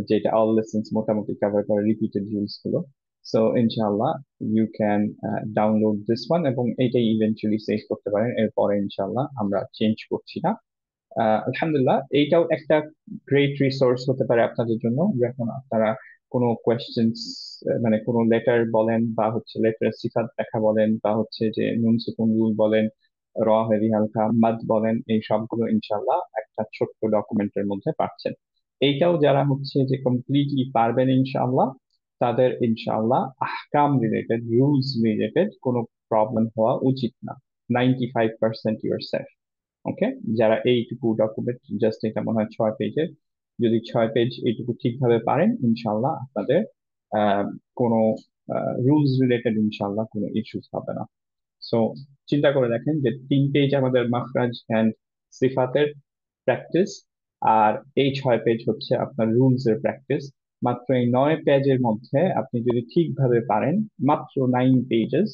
যেটা অল লেসন্স মোটামুটি কভার করে রিপিটেড রুলস গুলো। সো ইনশাল্লাহ you can download this one এবং এটাই ইভেন্চুয়ালি সেভ করতে পারেন। এরপরে ইনশাল্লাহ আমরা চেঞ্জ করছি না। আলহামদুলিল্লাহ, এইটাও একটা গ্রেট রিসোর্স হতে পারে আপনাদের জন্য, যখন আপনারা কোনো কোয়েশ্চেন্স, মানে কোনো লেটার বলেন বা হচ্ছে লেটার সিফাত দেখা বলেন বা হচ্ছে যে নুন সুকুন রুল বলেন, র হেভি হালকা মাদ বলেন, এই সবগুলো ইনশাল্লাহ একটা ছোট্ট ডকুমেন্টের মধ্যে পাচ্ছেন। এইটাও যারা হচ্ছে যে কমপ্লিটলি পারবেন ইনশাআল্লাহ, তাদের ইনশাআল্লাহ আহকাম রিলেটেড, রুলস রিলেটেড কোনো প্রবলেম হওয়া উচিত না। 95% ইউর সেফ। ওকে, যারা এইটুকু ডকুমেন্ট, জাস্ট এটা মনে হয় 6 পেজের, যদি 6 পেজ এইটুকু ঠিকভাবে পারেন ইনশাল্লাহ আপনাদের আহ, কোনো রুলস রিলেটেড ইনশাল্লাহ কোনো ইস্যুস হবে না। সো চিন্তা করে দেখেন যে 3 পেজ আমাদের মাখরাজ অ্যান্ড সিফাতের প্র্যাকটিস, আর এই 6 পেজ হচ্ছে আপনার রুলস এর প্র্যাকটিস। মাত্র এই 9 পেজের মধ্যে আপনি যদি ঠিকভাবে পারেন, মাত্র 9 পেজেস,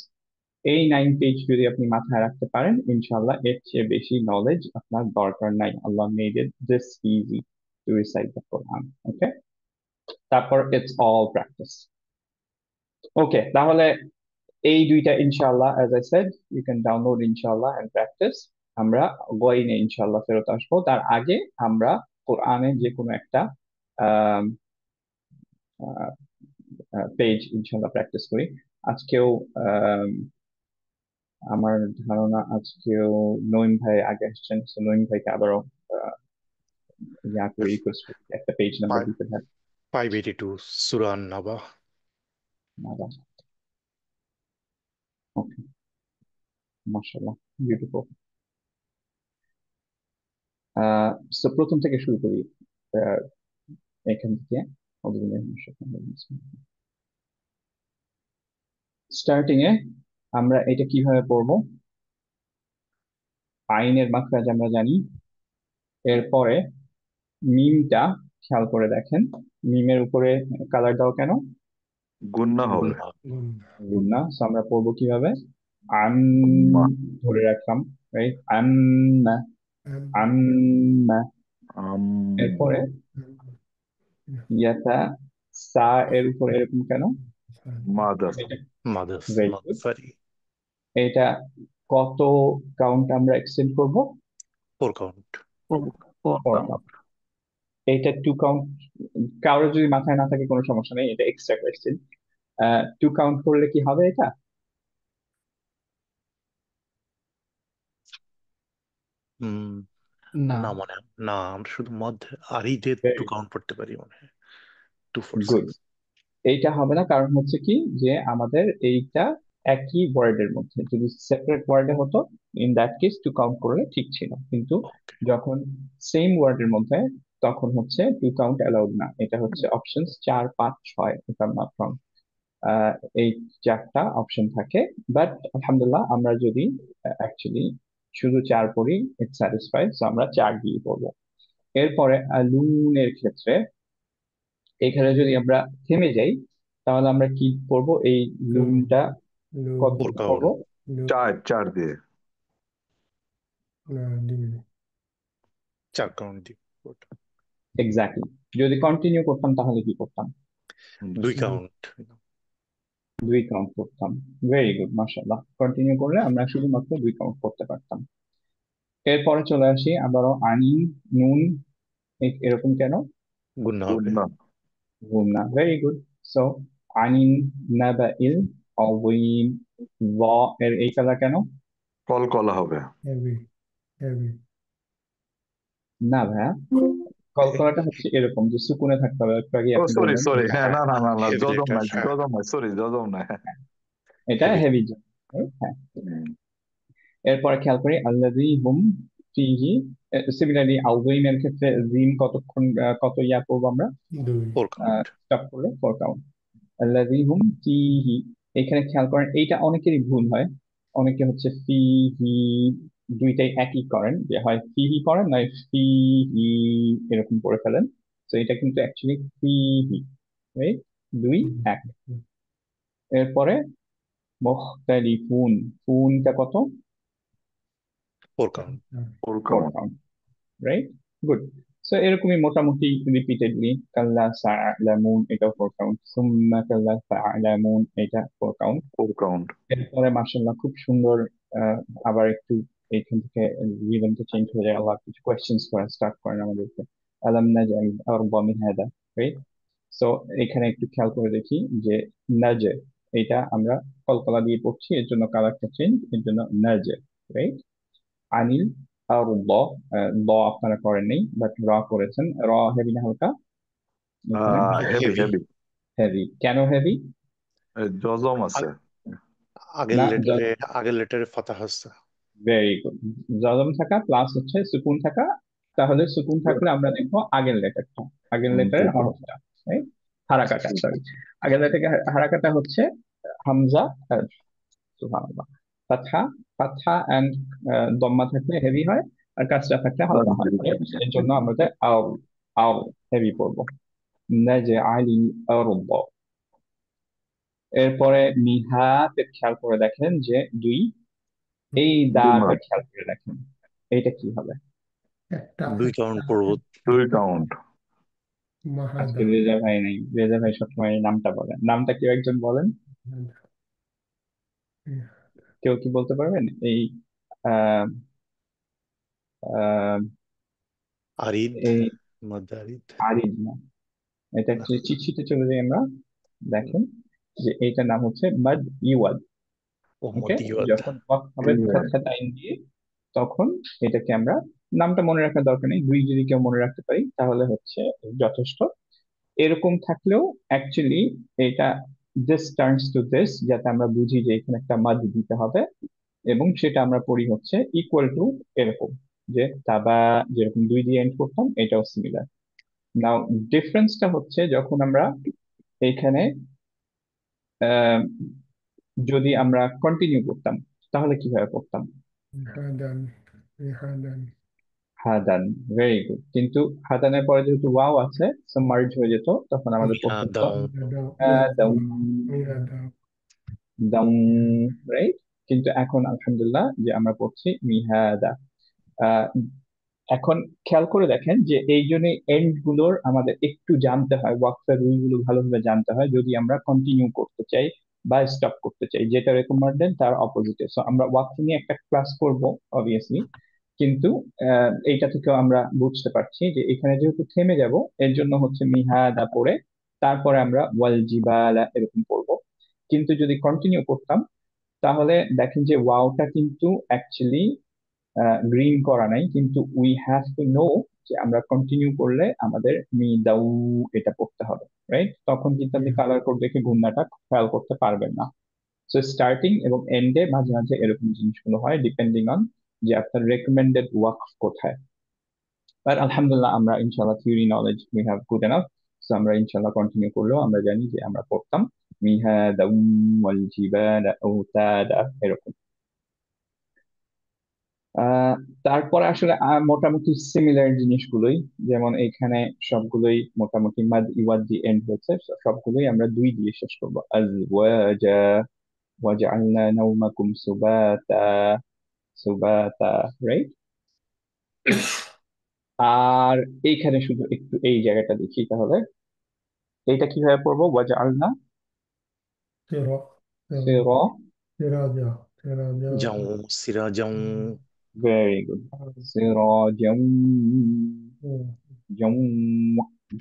এই 9 পেজ যদি আপনি মাথায় রাখতে পারেন ইনশাল্লাহ এর চেয়ে বেশি নলেজ আপনার দরকার নাই। Allah made it this easy to recite the Quran. Okay, তারপর ইটস অল প্র্যাকটিস। ওকে, তাহলে এই দুইটা ইনশাল্লাহ as I said you can download ইনশাল্লাহ এন্ড প্র্যাকটিস। আমরা গোয়াইনে ইনশাল্লাহ ফেরত আসবো, তার আগে আমরা কোরআনের যে কোনো একটা পেজ ইনশাল্লাহ প্র্যাকটিস করি। আজকেও আমার ধারণা আজকেও নঈম ভাই আগে আসছেন, তো নঈম ভাইকে আবারও আহ, ইয়া করে রিকোয়েস্ট করি একটা পেজ নাম্বার দিতে থাক। 582 সুরা নাবা। ওকে, মাশাআল্লাহ, বিউটিফুল। সো প্রথম থেকে শুরু করি, আহ, এখান থেকে স্টার্টিং এ আমরা এটা কিভাবে পড়বো। আইনের মাখরাজ আমরা জানি। এরপরে মিমটা খেয়াল করে দেখেন, মিমের উপরে কালার দাও কেন? গুন্না হবে। গুণনা। সো আমরা পড়বো কিভাবে? আম, আম্মা, ধরে রাখলাম, রাইট? আম, আম। আম, এরপরে ইয়াতা, সা এর উপরে এরকম কেন? মাদার, এটা মাদাস ভেরি গুড। মাদাসারি। এটা কত কাউন্ট আমরা এক্সটেন্ড করব? 4 কাউন্ট। 4 কাউন্ট। এটা 2 কাউন্ট। কারোর যদি মাথায় না থাকে কোনো সমস্যা নেই, এটা এক্সট্রা কোয়েশ্চেন। 2 কাউন্ট করলে কি হবে এটা? হুম, না, না মনে হয় না, আমরা শুধু মধ্যে আরিদের 2 কাউন্ট পড়তে পারি মনে হয়। 2 4 গুড। 6। এইটা হবে না, কারণ হচ্ছে কি যে আমাদের এইটা একই ওয়ার্ডের মধ্যে, যদি সেপারেট ওয়ার্ডে হতো ইন দ্যাট কেস 2 কাউন্ট করলে ঠিক ছিল, কিন্তু ওকে। যখন সেম ওয়ার্ডের মধ্যে তখন হচ্ছে 2 কাউন্ট অ্যালাউড না। এটা হচ্ছে option 4 5 6, if I'm not wrong। আহ, এই 4টা অপশন থাকে, বাট আলহামদুলিল্লাহ আমরা যদি অ্যাকচুয়ালি শুধু 4 পড়ি ইট স্যাটিসফাইড, তো আমরা 4 দিয়ে পড়বো। এরপরে লুনের ক্ষেত্রে এখানে যদি আমরা থেমে যাই, তাহলে আমরা কি করব? এই লুনটা কত 4 করব? কাউন্ট। চার দিয়ে। 4 কাউন্ট দিব ওটা। এক্স্যাক্টলি। যদি কন্টিনিউ করতাম তাহলে কি করতাম? 2 কাউন্ট। 2 কাউন্ট করতাম। ভেরি গুড, মাশাআল্লাহ। কন্টিনিউ করলে আমরা শুধুমাত্র 2 কাউন্ট করতে পারতাম। এরপরে চলে আসি আবারও আনি, নুন, এরকম কেন? গুণনা হবে। গুন্না, গুমনা। Very good. সো আনিন নাবাইল আযীম, ল এর এই কালা কেন? কলকলা হবে। না ভাইয়া, কলকলাটা হচ্ছে এরকম যে সুকুনে থাকতে হবে, একটু আগে ও আপনি সরি বললেন সরি, এটা। হ্যাঁ, না না না না, হেভি জজম লেটার। নাই, জজম নাই, সরি, জজম নাই। এটা হেভি। হেভি জন্য। হ্যাঁ। হুম, এরপরে খেয়াল করি আল্লাযী হুম ফীহি। সিমিলারলি আযীমের ক্ষেত্রে জিম কতক্ষণ, কত ইয়া করবো আমরা? 4 কাউন্ট। স্টপ করলে 4 কাউন্ট। আল্লাযী হুম ফীহি, এখানে খেয়াল করেন এইটা অনেকেরই ভুল হয়। অনেকে হচ্ছে ফিহি দুইটাই একই করেন, যে হয় ফিহি করেন নয় ফিহি এরকম করে ফেলেন। তো এটা কিন্তু অ্যাকচুয়ালি ফিহি, রাইট? দুই এক। এরপরে মুখতালিফুন, ফুনটা কত? Four count. Four four count. Count, right? Good. So এরকমই মোটামুটি রিপিটেডলি কাল্লা সায়ালামুন, এটাও ফোর কাউন্ট। সুম্মা কাল্লা সায়ালামুন, এটা ফোর কাউন্ট। Four count. এরপরে মার্শাল্লাহ খুব সুন্দর। আহ, আবার একটু এইখান থেকে রিদমটা চেঞ্জ হয়ে যায়, আল্লাহ কিছু কোয়েশ্চেন্স করা স্টার্ট করেন আমাদেরকে। আলাম নাজআল আরদা মিহাদা, রাইট? সো এখানে একটু খেয়াল করে দেখি যে নাজে, এটা আমরা কলকলা দিয়ে পড়ছি, এর জন্য কালারটা চেঞ্জ, এর জন্য নাজে, রাইট? আনিল আর দ, দ আপনারা করেননি বাট র করেছেন। র হেভি না হালকা এখানে? Heavy heavy. হেভি। হেভি। কেন হেভি? জজম আছে। আগের না, লেটারে আগের লেটারে ফাতা আছে। Very good. জজম থাকা প্লাস হচ্ছে সুকুন থাকা। তাহলে সুকুন থাকলে আমরা দেখবো আগের লেটারটা, আগের লেটারের হরফটা, right? হারাকাটা, সরি, আগের লেটার হারাকাটা হচ্ছে হামজা। সুবহানাল্লাহ। ফাতহা, ফাতহা এন্ড দম্মা থাকলে হেভি হয়, আর কাসরা থাকলে হালকা হয়, right? এর জন্য আমরা আও, আও হেভি পড়বো। নাজআলি আরদ। এরপরে মিহাতে খেয়াল করে দেখেন যে দুই, এই দাটা খেয়াল করে দেখেন, এইটা কি হবে? একটা দুই কাউন্ট পড়বো। দুই কাউন্ট। আজকে মাহাদা। রেজা ভাই নেই, রেজা ভাই সবসময় এই নামটা বলেন, নামটা কেউ একজন বলেন, কেউ কি বলতে পারবেন এই আহ আহ আরিদ, এই মধ্যে আরিদ। আরিদ না, এটা না। হচ্ছে চিঠিতে চলে যাই আমরা, দেখেন যে এইটার নাম হচ্ছে মাদ ইওয়াদ। ও ওকে, মদিয়াদ। যখন ওয়াক হবে ফাতহাত আইন দিয়ে, তখন এটাকে আমরা, নামটা মনে রাখার দরকার নেই, দুই যদি কেউ মনে রাখতে পারি তাহলে হচ্ছে যথেষ্ট। এরকম থাকলেও অ্যাকচুয়ালি এটা দিস টার্নস টু দিস, যাতে আমরা বুঝি যে এখানে একটা মাদ দিতে হবে, এবং সেটা আমরা পড়ি হচ্ছে ইকুয়াল টু এরকম, যে তাবা যেরকম দুই দিয়ে এন্ড করতাম, এটাও সিমিলার। নাও ডিফারেন্সটা হচ্ছে যখন আমরা এইখানে আহ, যদি আমরা কন্টিনিউ করতাম তাহলে কিভাবে করতাম? রিহাদান, রিহাদান। হাদান, ভেরি গুড। কিন্তু হাদানের পরে যেহেতু ওয়াও আছে, মার্জ হয়ে যেত, তখন আমাদের পড়তে হতো মিহাদাও। মিরাদা, দাম, মিরাদা। দাম, রাইট? কিন্তু এখন আলহামদুলিল্লাহ যে আমরা পড়ছি মিহাদা। আহ, এখন খেয়াল করে দেখেন যে এই জন্য এন্ড গুলোর আমাদের একটু জানতে হয়, ওয়াকফের রুল গুলো ভালোভাবে জানতে হয় যদি আমরা কন্টিনিউ করতে চাই বা স্টপ করতে চাই, যেটা রেকমান্ডেড তার অপোজিটে। সো আমরা ওয়াকফ নিয়ে একটা ক্লাস করব অবভিয়াসলি, কিন্তু এইটা থেকেও আমরা বুঝতে পারছি যে এখানে যেহেতু থেমে যাব, এর জন্য হচ্ছে মিহাদা পড়ে তারপরে আমরা ওয়াল জিবালা এরকম পড়বো। কিন্তু যদি কন্টিনিউ করতাম তাহলে দেখেন যে ওয়াওটা কিন্তু অ্যাকচুয়ালি গ্রিন করা নাই, কিন্তু উই হ্যাভ টু নো যে আমরা কন্টিনিউ করলে আমাদের মি দাউ এটা পড়তে হবে, রাইট? তখন কিন্তু আপনি কালার কোড দেখে গুণনাটা খেয়াল করতে পারবেন না। সো স্টার্টিং এবং এন্ডে মাঝে মাঝে এরকম জিনিসগুলো হয়, ডিপেন্ডিং অন যে আপনার রেকমেন্ডেড ওয়াকফ কোথায়। বাট আলহামদুলিল্লাহ আমরা ইনশাল্লাহ theory knowledge we have good enough. So আমরা ইনশাল্লাহ কন্টিনিউ করলেও আমরা জানি যে আমরা পড়তাম মিহাদা ওয়াল জিবালা আওতাদা এরকম। আহ তারপরে আসলে মোটামুটি সিমিলার জিনিসগুলোই, যেমন এখানে সবগুলোই মোটামুটি মাদ ইওয়াদ দি এন্ড হচ্ছে, সবগুলোই আমরা দুই দিয়ে শেষ করবো। আজওয়াজা, ওয়াজআলনা নাওমাকুম সুবাতা, সুবাতা, রাইট? আর এইখানে শুধু একটু এই জায়গাটা দেখি তাহলে, এইটা কিভাবে পড়বো? ওয়াজআলনা সিরা, সিরা, সিরাজা, সিরাজা। যাও, সিরা যাও। Very good. সিরাজাম, জম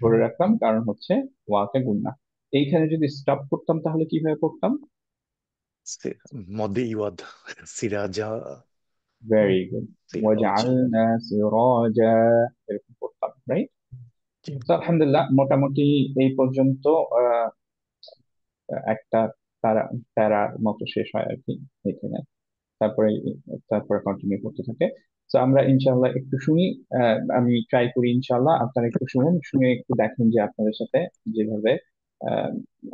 ধরে রাখলাম কারণ হচ্ছে ওয়াকে গুণনা। এইখানে যদি স্টপ করতাম তাহলে কিভাবে করতাম? মধ্যে ইওয়াদ, সিরা যা। Very good. সিরাজ। ওয়াজআলনা সিরাজা এরকম করতাম, রাইট? তো আলহামদুলিল্লাহ মোটামুটি এই পর্যন্ত আহ, একটা তারা প্যারার মতো শেষ হয় আর কি এখানে। তারপরে তারপরে কন্টিনিউ করতে থাকে। তো আমরা ইনশাল্লাহ একটু শুনি, আমি ট্রাই করি ইনশাল্লাহ, আপনারা একটু শুনেন, শুনে একটু দেখেন যে আপনাদের সাথে যেভাবে আহ,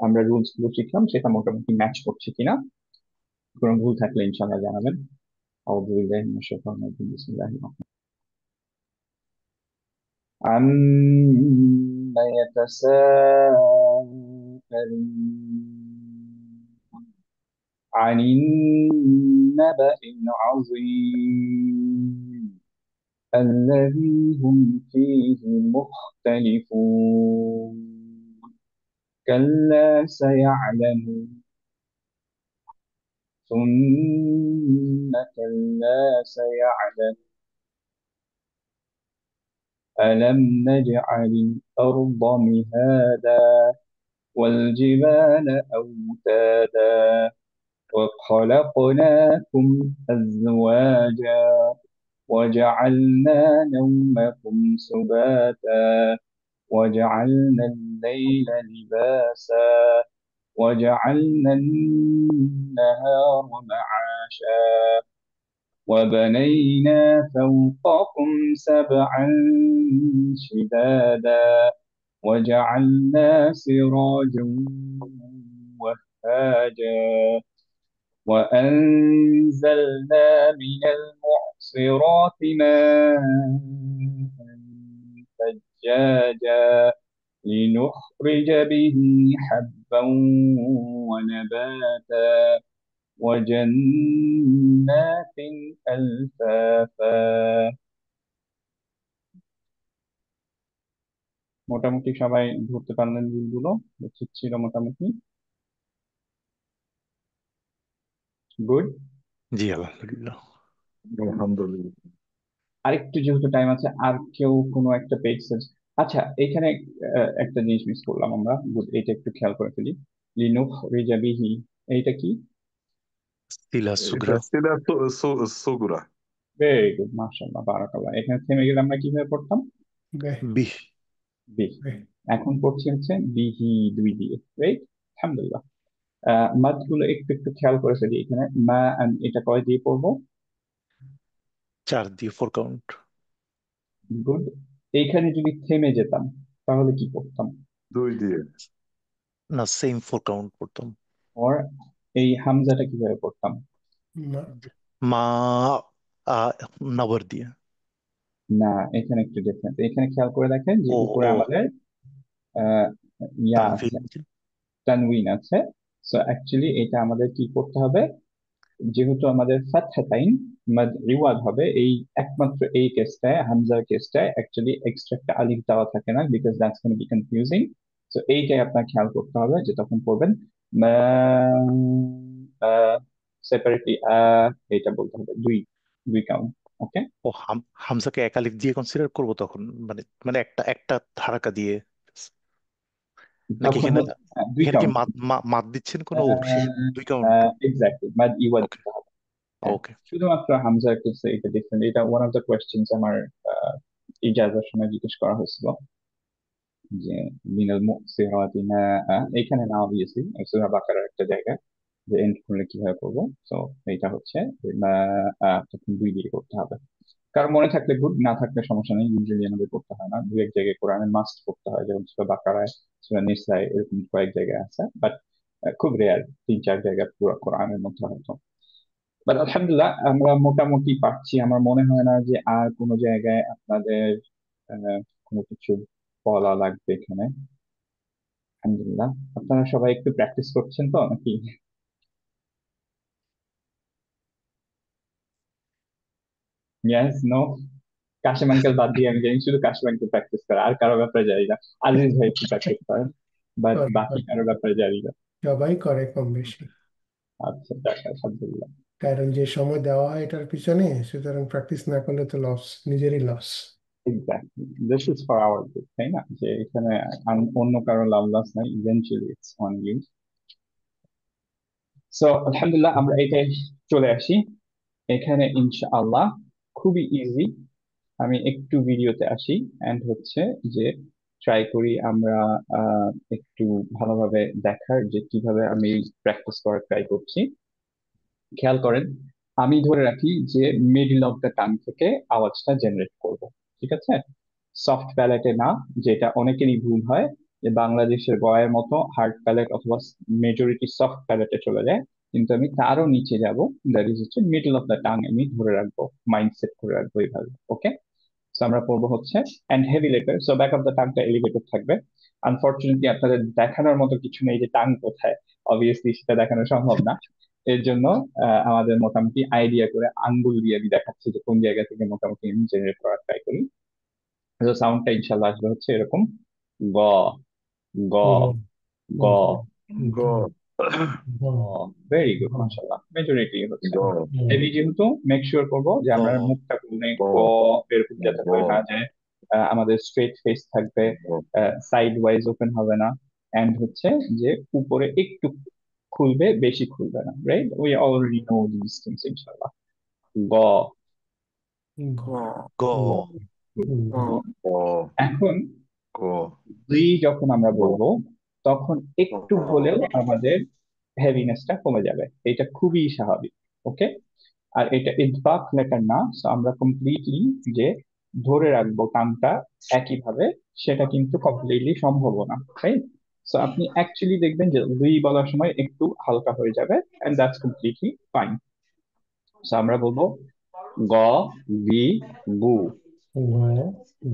আমরা রুলস গুলো শিখলাম সেটা মোটামুটি ম্যাচ করছে কিনা। কোনো ভুল থাকলে ইনশাল্লাহ জানাবেন। أعوذ بالله من الشيطان الرجيم بسم الله الرحمن الرحيم. عما يتساءلون عن النبأ العظيم الذي هم فيه مختلفون كلا سيعلمون ثم كلا سيعلمون ألم نجعل الأرض مهادا والجبال أوتادا وخلقناكم أزواجا وجعلنا نومكم سباتا وجعلنا الليل لباسا وجعلنا النهار معاشا وبنينا فوقكم سبعا شدادا وجعلنا سراجا وهاجا وأنزلنا من المعصرات ماء ثجاجا لنخرج به حبا ونباتا وجنات ألفافا মোটামুটি সবাই ধরতে পারলেন ভুলগুলো ঠিক ছিল মোটামুটি গুড জি আলহামদুলিল্লাহ। আলহামদুলিল্লাহ। আরেকটু যেহেতু টাইম আছে আর কেউ কোনো একটা পেজ আচ্ছা এখানে একটা জিনিস মিস করলাম আমরা গুড এটা একটু খেয়াল করে ফেলি লিনুখ রিজাবিহি এইটা কি সিলা এটা সুগ্রা সিলা সুগুরা। ভেরি গুড মাশাআল্লাহ বারাকাল্লাহ এখানে থেমে গেলে আমরা কিভাবে পড়তাম বে বিহ বি বে এখন পড়ছি হচ্ছে বিহি দুই দিয়ে রাইট আলহামদুলিল্লাহ মাদ গুলো একটু একটু খেয়াল করে ফেলি এখানে মা and এটা কয় দিয়ে পড়বো 4 দিয়ে 4 কাউন্ট। গুড এইখানে যদি থেমে যেতাম তাহলে কি করতাম 2 দিয়ে। না সেম 4 কাউন্ট পড়তাম। ওর এই হামজাটা কিভাবে পড়তাম মা মা আ, নবর দিয়ে। না এখানে একটু ডিফারেন্ট এখানে খেয়াল করে দেখেন যে ও উপরে ও আমাদের আহ, ইয়া আছে তানভীর। তানউইন আছে সো অ্যাকচুয়ালি এটা আমাদের কি করতে হবে যেহেতু আমাদের ফাতহাতাইন মাদ ইওয়াদ হবে এই একমাত্র এই কেসটায় হামজার কেসটায় অ্যাকচুয়ালি এক্সট্রা একটা আলিফ দেওয়া থাকে না because that's gonna be confusing so এইটাই আপনার খেয়াল করতে হবে যে তখন পড়বেন সেপারেটলি এটা বলতে হবে দুই দুই কাউন্ট ওকে ও হামজাকে একালিফ দিয়ে কনসিডার করব তখন, মানে মানে একটা একটা ধারাকা দিয়ে, নাকি তখন এখানে হচ্ছে দুই এখানে কি কাউন্ট মাদ দিচ্ছেন কোনো সে 2 কাউন্ট? এক্স্যাক্টলি মাদ ইওয়াদ ওকে দিতে হবে হ্যাঁ ওকে শুধুমাত্র হামজার কেসে এটা ডিফারেন্ট এটা ওয়ান অফ দ্য কোয়েশ্চেন্স আমার ইজাজার সময় জিজ্ঞেস করা হয়েছিল যে মিনাল মুসিরাতি না এখানে না অবভিয়াসলি সূরা বাকারার একটা জায়গা যে এন্ড করলে কিভাবে করবো তো এটা হচ্ছে মা, তখন দুই দিয়ে করতে হবে কারণ মনে থাকলে গুড না থাকলে সমস্যা নেই ইউজুয়ালি আমাদের করতে হয় না দু এক জায়গায় কোরআনে মাস্ট করতে হয় যেমন সূরা বাকারায় সূরা নিসায় এরকম কয়েক জায়গায় আছে বাট খুব রেয়ার 3-4 জায়গায় পুরো কোরআনের মধ্যে হয়তো বাট আলহামদুলিল্লাহ আমরা মোটামুটি পারছি আমার মনে হয় না যে আর কোনো জায়গায় আপনাদের কোনো কিছু বলা লাগবে এখানে আলহামদুলিল্লাহ আপনারা সবাই একটু প্র্যাকটিস করছেন তো নাকি ইয়াস নো কাশিম আঙ্কেল বাদ দিয়ে আমি জানি শুধু কাশিম আঙ্কেল প্র্যাকটিস করে আর কারো ব্যাপারে জানি না আজিজ ভাই একটু প্র্যাকটিস করেন বাট করে বাকি কারো ব্যাপারে জানি না সবাই করে কম বেশি আচ্ছা যাক আলহামদুলিল্লাহ কারণ যে সময় দেওয়া হয় এটার পিছনে সুতরাং প্র্যাকটিস না করলে তো লস নিজেরই loss exactly this is for our good তাই না যে এখানে অন্য কারো লাভ লস নাই eventually it's on you so আলহামদুলিল্লাহ আমরা এটাই চলে আসি এখানে ইনশাআল্লাহ খুবই ইজি আমি একটু ভিডিওতে আসি এন্ড হচ্ছে যে ট্রাই করি আমরা একটু ভালোভাবে দেখার যে কিভাবে আমি প্র্যাকটিস করার ট্রাই করছি খেয়াল করেন আমি ধরে রাখি যে মিডল অফ দ্য টাং থেকে আওয়াজটা জেনারেট করব ঠিক আছে সফট প্যালেটে না যেটা অনেকেরই ভুল হয় যে বাংলাদেশের গয়ের মতো হার্ড প্যালেট অথবা মেজরিটি সফট প্যালেটে চলে যায় কিন্তু আমি তারও নিচে যাব দ্যাট ইজ হচ্ছে মিডল অফ দ্য টাং আমি ধরে রাখবো মাইন্ডসেট করে রাখবো এইভাবে ওকে সো আমরা পড়বো হচ্ছে and heavy letter so back of the টাংটা এলিভেটেড থাকবে আনফরচুনেটলি আপনাদের দেখানোর মতো কিছু নেই যে টাং কোথায় অবভিয়াসলি সেটা দেখানো সম্ভব না এর জন্য আমাদের মোটামুটি আইডিয়া করে আঙ্গুল দিয়ে আমি দেখাচ্ছি যে কোন জায়গা থেকে মোটামুটি আমি জেনারেট করার ট্রাই করি। তো সাউন্ডটা ইনশাল্লাহ আসবে হচ্ছে এরকম, গ গ গ গ গ। ভেরি গুড, মাশাআল্লাহ, মেজরিটি হচ্ছে। গ হেভি যেহেতু মেক শিওর করবো যে আমরা গ মুখটা খুলে গ গ এরকম যাতে গ হয় না, যে আমাদের স্ট্রেট ফেস থাকবে, সাইড ওয়াইজ ওপেন হবে না, এন্ড হচ্ছে যে উপরে একটু খুলবে, বেশি খুলবে না, right? We already no this things ইনশাআল্লাহ। গ গ গ গ এখন গ যখন আমরা বলবো তখন একটু হলেও আমাদের হেভিনেসটা কমে যাবে, এটা খুবই স্বাভাবিক। ওকে, আর এটা ইতবাক লেটার না, so আমরা কমপ্লিটলি যে ধরে রাখবো কামটা একইভাবে, সেটা কিন্তু কমপ্লিটলি সম্ভব না, রাইট? সো আপনি অ্যাকচুয়ালি দেখবেন যে বলার সময় একটু হালকা হয়ে যাবে, and that's completely fine. So আমরা বলবো গ গি গু,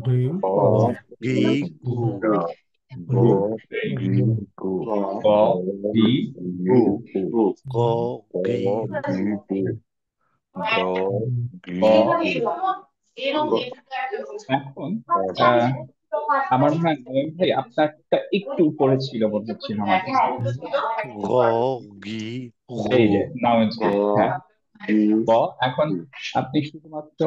গ গি গু গ গু, গি গু গ গি গু। গ গি গ গি গ। গি এখন আহ, আমার মনে হয় নয়ন ভাই আপনারটা একটু উপরে ছিল মনে হচ্ছিল আমার কাছে। গ গি এই গু যে নাও ইটস গুড, হ্যাঁ। গ। এখন আপনি শুধুমাত্র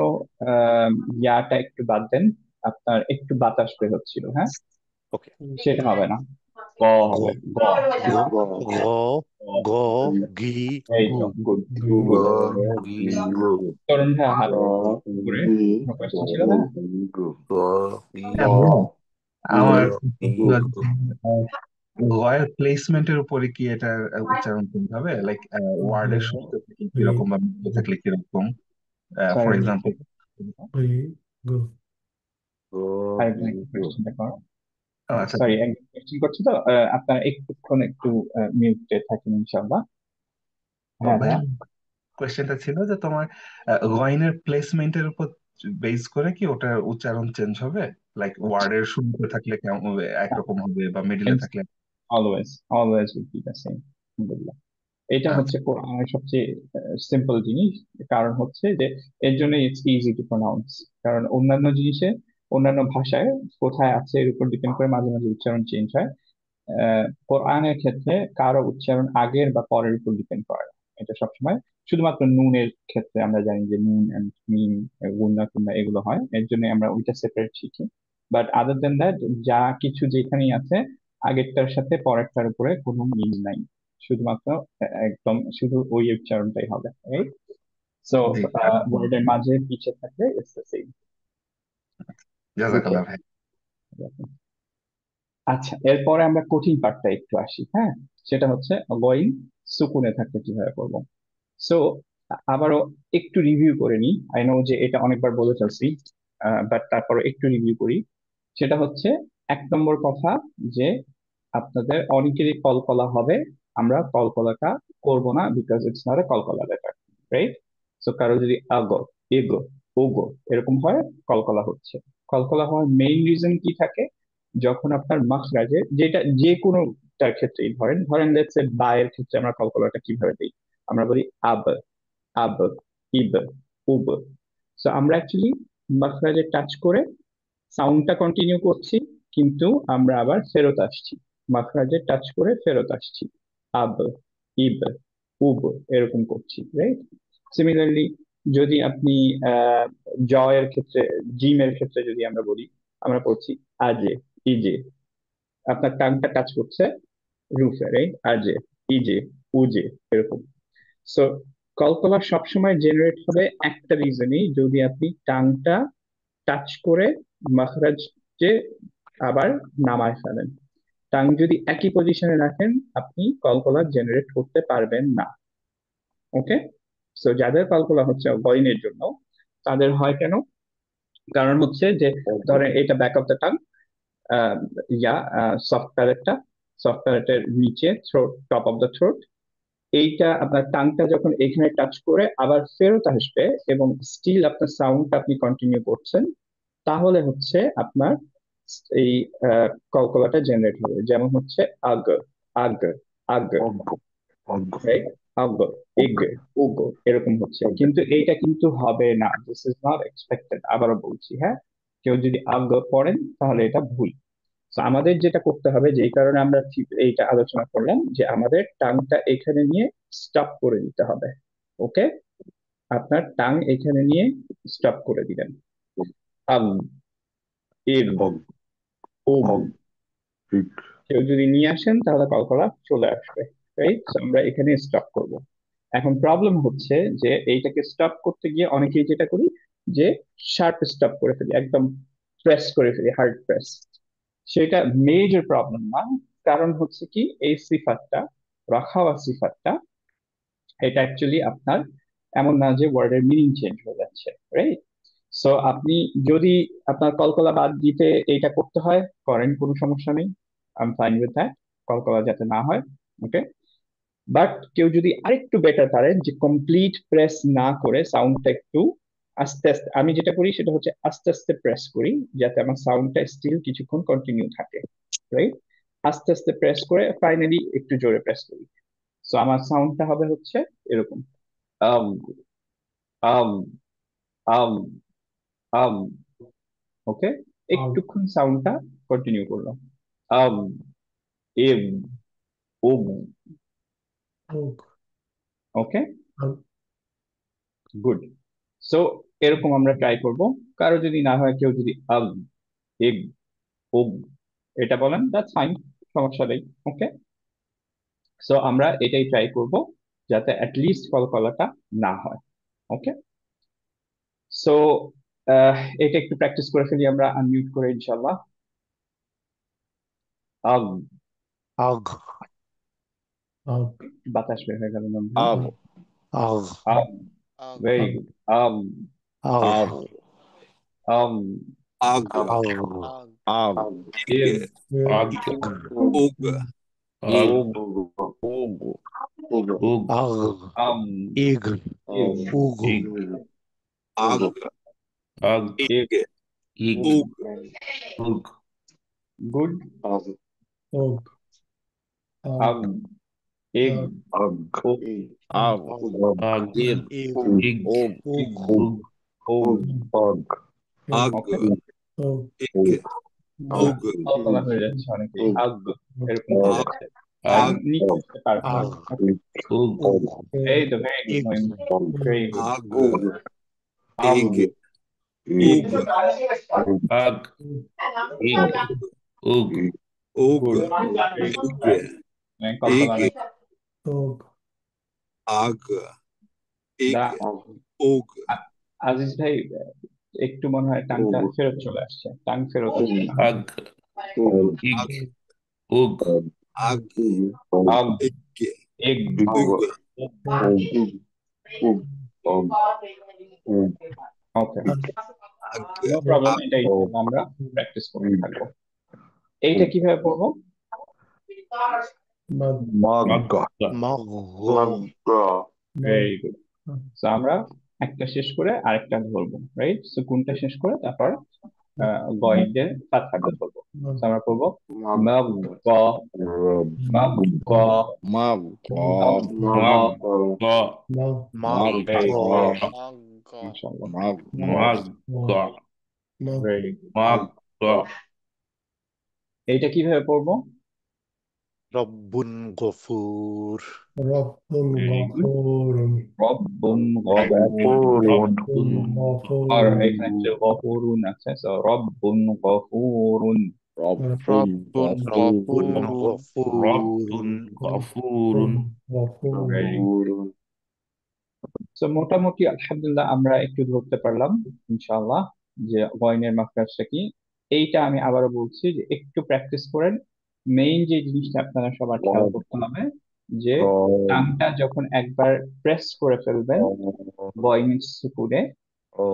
আহ, ইয়াটা একটু বাদ দেন, আপনার একটু বাতাস বের হচ্ছিল, হ্যাঁ, ওকে সেটা হবে না, গ গ হবে, গ গ গ গ। গ গি এই গু তো, গুড গ গুড। গি গু তরুণ ভাই হাত গ উপরে, গি কোনো কোয়েশ্চেন ছিল না? গু গ গি গ আমার গি গয়ের প্লেসমেন্টের উপরে কি এটা উচ্চারণ করতে হবে, লাইক ওয়ার্ডের শুরুতে থাকলে কিরকম বা মধ্যে থাকলে কিরকম, ফর সরি, এক্সাম্পল। আরেকজন একটু কোয়েশ্চেনটা করো। আচ্ছা, সরি, একজন কোয়েশ্চেন করছে তো, আপনারা একটুক্ষণ একটু মিউটে থাকেন ইনশাআল্লাহ। হ্যাঁ ভাইয়া হ্যাঁ। কোয়েশ্চেনটা ছিল যে তোমার গয়নের প্লেসমেন্টের উপর বেস করে কি ওটার উচ্চারণ চেঞ্জ হবে, লাইক ওয়ার্ডের শুরুতে থাকলে কেমন একরকম হবে বা মিডিলে থাকলে। Always always will be the same, আলহামদুলিল্লাহ। এটা আচ্ছা, হচ্ছে কোরআনের সবচেয়ে সিম্পল জিনিস, কারণ হচ্ছে যে এর জন্য ইটস ইজি টু প্রনাউন্স। কারণ অন্যান্য জিনিসে, অন্যান্য ভাষায় কোথায় আছে এর উপর ডিপেন্ড করে মাঝে মাঝে উচ্চারণ চেঞ্জ হয়। কোরআনের ক্ষেত্রে কারো উচ্চারণ আগের বা পরের উপর ডিপেন্ড করে না। এটা সবসময়, শুধুমাত্র নুনের ক্ষেত্রে আমরা জানি যে নুন এন্ড মিম, গুন্না টুন্না এগুলো হয়, এর জন্য আমরা ওইটা সেপারেট শিখি। বাট আদার দেন দ্যাট যা কিছু যেখানেই আছে, আগেরটার সাথে পরেরটার উপরে কোনো মিল নাই, শুধুমাত্র একদম শুধু ওই উচ্চারণটাই হবে, রাইট? সো জি, ওয়ার্ডের মাঝে পিছে থাকলে ইটস দ্য সেম। ওকে, জাজাকাল্লাহ ভাই। আচ্ছা, এরপরে আমরা কঠিন পার্টটা একটু আসি, হ্যাঁ। সেটা হচ্ছে গয়ন সুকুনে থাকলে কিভাবে করবো। সো আবারও একটু রিভিউ করে নিই, আই নো যে এটা অনেকবার বলে ফেলছি, বাট তারপরে একটু রিভিউ করি। সেটা হচ্ছে, এক নম্বর কথা, যে আপনাদের অনেকেরই কলকলা হবে, আমরা কলকলাটা করব না, বিকজ ইটস নট এ কলকলা লেটার, রাইট? সো কারো যদি আগো, এগো, ওগো এরকম হয়, কলকলা হচ্ছে। কলকলা হওয়ার মেইন রিজন কি থাকে? যখন আপনার মাখরাজে, যেটা যে কোনো তার ক্ষেত্রেই, ধরেন ধরেন লেটস সে বায়ের ক্ষেত্রে আমরা কলকলাটা কিভাবে দিই, আমরা বলি আব, আব, ইব, উব। সো আমরা অ্যাকচুয়ালি মাখরাজে টাচ করে সাউন্ডটা কন্টিনিউ করছি, কিন্তু আমরা আবার ফেরত আসছি, মাখরাজে টাচ করে ফেরত আসছি, আব, ইব, উব এরকম করছি, রাইট? সিমিলারলি যদি আপনি আহ জয়ের ক্ষেত্রে, জিমের ক্ষেত্রে যদি আমরা বলি, আমরা পড়ছি আজে, ইজে, আপনার টাংটা টাচ করছে রুফে, রাইট? আজে, ইজে, উজে এরকম। সো কলকলা সবসময় জেনারেট হবে একটা রিজনই, যদি আপনি টাংটা টাচ করে মাখরাজে আবার নামায় ফেলেন। টাং যদি একই পজিশনে রাখেন, আপনি কলকলা জেনারেট করতে পারবেন না। ওকে, সো যাদের কলকলা হচ্ছে গয়নের জন্য, তাদের হয় কেন? কারণ হচ্ছে যে, ধরেন এটা back of the tongue, yeah soft প্যালেটটা, সফট প্যালেটের নিচে throat, top of the throat, এইটা আপনার টাংটা যখন এখানে টাচ করে আবার ফেরত আসবে এবং স্টিল আপনার সাউন্ডটা আপনি কন্টিনিউ করছেন, তাহলে হচ্ছে আপনার এই কলকলাটা জেনারেট হবে। যেমন হচ্ছে আগ, আগ, আগ, অজ্ঞ অজ্ঞ রাইট? আগ, এগ, উগ এরকম হচ্ছে, কিন্তু এইটা কিন্তু হবে না, দিস ইজ নট এক্সপেক্টেড। আবারও বলছি, হ্যাঁ, কেউ যদি আগ পড়েন তাহলে এটা ভুল। তো আমাদের যেটা করতে হবে, যেই কারণে আমরা এইটা আলোচনা করলাম, যে আমাদের টাংটা এখানে নিয়ে স্টপ করে দিতে হবে। ওকে, আপনার টাং এখানে নিয়ে স্টপ করে দিবেন। আগ, এগ, অগ উগ, অগ ঠিক কেউ যদি নিয়ে আসেন তাহলে কলকলা চলে আসবে। রাইট, আমরা এখানে স্টপ করব। এখন প্রবলেম হচ্ছে যে এইটাকে স্টপ করতে গিয়ে অনেকেই যেটা করি, যে শার্প স্টপ করে ফেলি, একদম প্রেস করে ফেলি, হার্ড প্রেস। সেটা মেজর প্রবলেম না। কারণ হচ্ছে কি, এই সিফাতটা, রাখাওয়া সিফাতটা, এটা অ্যাকচুয়ালি আপনার এমন না যে ওয়ার্ডের মিনিং চেঞ্জ হয়ে যাচ্ছে। রাইট, সো আপনি যদি আপনার কলকলা বাদ দিতে এইটা করতে হয়, করেন, কোনো সমস্যা নেই, I am fine with that, কলকলা যাতে না হয়। ওকে, বাট কেউ যদি আরেকটু বেটার পারেন, যে কমপ্লিট প্রেস না করে সাউন্ডটা একটু আস্তে আস্তে, আমি যেটা করি সেটা হচ্ছে আস্তে আস্তে প্রেস করি, যাতে আমার সাউন্ডটা স্টিল কিছুক্ষণ কন্টিনিউ থাকে। রাইট, আস্তে আস্তে প্রেস করে ফাইনালি একটু জোরে প্রেস করি। সো আমার সাউন্ডটা হবে হচ্ছে এরকম, আম, আম, আম, আম। ওকে, আগ, একটুক্ষণ সাউন্ডটা কন্টিনিউ করলাম, আম, এম, ওম। উগ, ওকে, আগ, গুড। সো এরকম আমরা ট্রাই করব। কারো যদি না হয়, কেউ যদি আগ, এগ, ওগ এটা বলেন, দ্যাটস ফাইন, সমস্যা নেই। ওকে, সো আমরা এটাই ট্রাই করব, যাতে অ্যাটলিস্ট কলকলাটা না হয়। ওকে, সো এটা একটু প্র্যাকটিস করে ফেলি আমরা, আনমিউট করে, ইনশাল্লাহ। আগ, আগ, আগ, বাতাস বের হয়ে গেল মনে হয়। আগ আগ, আগ, ভেরি আগ, গুড। আম, আগ, আগ আম, আগ আগ, আগ এগ, এগ, আগ উগ আগ ওগ, উগ উগ আগ, আম, ইগ, এগ, উগ, ইগ আগ আগ এগ, ইগ উগ উগ গুড। উগ, আগ, আগ, এগ, আগ, আগ ওগ, আগ আগ ইগ, ইগ ইগ, উগ ইগ উগ, উগ ওগ। আগ উগ, ওকে, উগ, ইগ গুড। উগ কল্পনা হয়ে যাচ্ছে অনেকেই, আগ এরকম হয়ে আগ যাচ্ছে। টাং আগ নিচে আসতে পারবে না। আগ, Okay, উগ উগ, এই তো, ভেরি গুড ইগ, মইন, ভেরি গুড। আগ আম, ইগ এগ, উগ আগ ইগ উগ উগ উগ গুড, ভেরি গুড। ইগ কল্পনা নেই। উগ, আগ ইগ দা উগ আজিজ ভাই, একটু মনে হয় টাংটা ফেরত চলে আসছে, টাং ফেরত আসছে না। আগ ইগ আগ উগ আগ আগ, ইগ এগ, উগ ওকে, আগ নো প্রবলেম, আগ এটাই আমরা প্র্যাকটিস করতে থাকবো। এইটা কিভাবে পড়বো? মাগ, মাগ মগ, ভেরি গুড। তো আমরা একটা শেষ করে আরেকটা ধরবো, রাইট? সো কোনটা শেষ করে তারপর গয়েন্টের ফাতহাটা ধরবো। মাগ, তো আমরা পড়বো মাগ, গ, মাগ, গ, মাগ মাগ, মাগ গ। গ মাগ, মগ, Very গ, good. Mug. মাশাআল্লাহ, মাগ মাগ গ মাগ, ভেরি গুড। মাগ গ এইটা কিভাবে পড়বো? রব্বুন গফুর, রব্বুন ভেরি গুড। গফুরুন, রব্বুন গফুর। রব্বুন আর গফুরুন, এখানে যে গফুরুন আছে, সো রব্বুন গফুরুন। Rabbun রব্বুন Ghafurun. গফুর, রব্বুন গফুরুন গফুরুন, ভেরি গুড। সো মোটামুটি আলহামদুলিল্লাহ আমরা একটু ধরতে পারলাম, ইনশাআল্লাহ, যে গয়নের মাখরাজটা কি। এইটা আমি আবারও বলছি, যে একটু প্র্যাকটিস করেন। মেইন যে জিনিসটা আপনারা সবার খেয়াল করতে হবে, যে টাংটা যখন একবার প্রেস করে ফেলবেন গয়নের সুকুনে,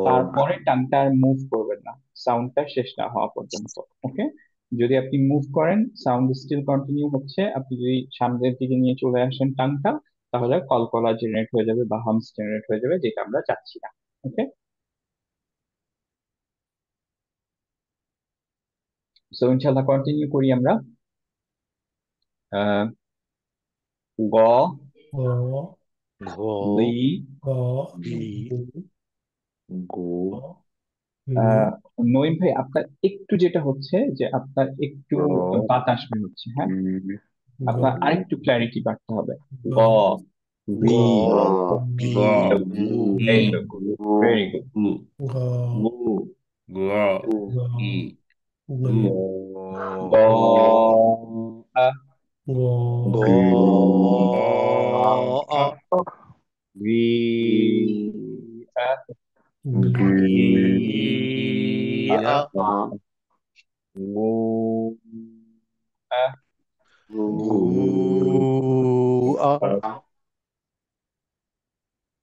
তারপরে টাংটা আর মুভ করবেন না, সাউন্ডটা শেষ না হওয়া পর্যন্ত। ওকে, যদি আপনি মুভ করেন, সাউন্ড স্টিল কন্টিনিউ হচ্ছে, আপনি যদি সামনের দিকে নিয়ে চলে আসেন টাংটা, তাহলে কলকলা জেনারেট হয়ে যাবে বা হামস জেনারেট হয়ে যাবে, যেটা আমরা চাচ্ছি না। ওকে, সো ইনশাল্লাহ কন্টিনিউ করি আমরা। আহ, গ, গ, ঘ লি গ লি গো লি নঈম ভাই, আপনার একটু যেটা হচ্ছে যে আপনার একটু গ বাতাস বের হচ্ছে, হ্যাঁ, ই গ আপনার আরেকটু ক্ল্যারিটি বাড়তে হবে। গ গ গ রি লি এই ই তো গুড, ভেরি গুড। গ গু গ ই গ গ আ গ গ রি আ রি আ গি গি আ গু আ গু আ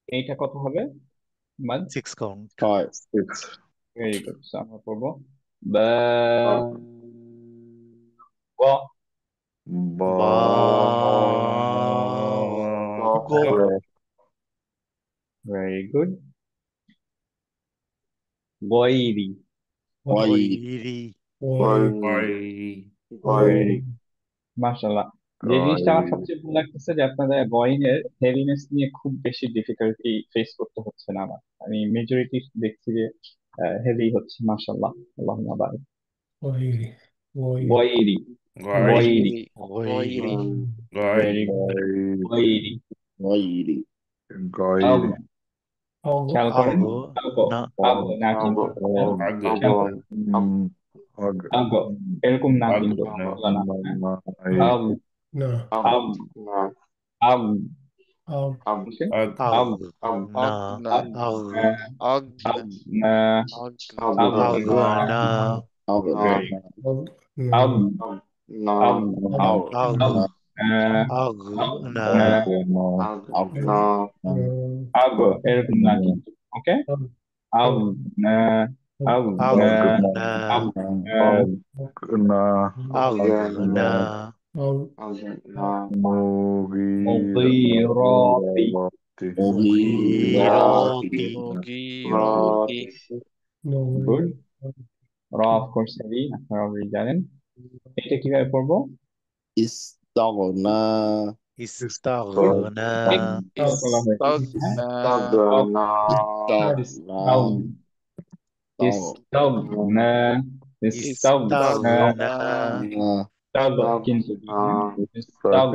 এইটা কত হবে? মান 6 কাউন্ট 5 সিক্স ভেরি গুড। আমরা করবো বা গ বা বা গ ভেরি গুড। গয়রি গয়রি ভেরি মাশাআল্লাহ। যে জিনিসটা আমার সবচেয়ে ভালো লাগতেছে যে আপনাদের বয়িংয়ের হেভিনেস নিয়ে খুব বেশি ডিফিকাল্টি ফেস করতে হচ্ছে না আমার। আমি মেজরিটি দেখছি যে হেভি হচ্ছে, মাশাআল্লাহ, আল্লাহুম্মা বারিক। গয়রি গয়রি গয়রি ভেরি গুড। গয়রি গয়রি আগ, গয়রি খেয়াল করেন। আগ আগ, না আগ না কিন্তু, হ্যাঁ, খেয়াল করেন। আগ এরকম না কিন্তু, এগুলো না, হ্যাঁ। আগ না আগ আগ আগ ওকে। আগ আগ না আগ আগ আগ আগ আগ না very আগ না আগ আগ আগ আগ আগ না আগ এরকম না কিন্তু, ওকে। আগ আগ আগ আগ না না আগ না مغيرات মুগিরাতি good র of course heavy, আপনারা already জানেন। এটা কিভাবে পড়বো? ইস্তাগনা ইস্তাগনা একটু বলা হয়েছে, হ্যাঁ। ইস্তাগনা ইস্তাগনা ইস্তাগনা ইস্তাগ কিন্তু ইস্তাগ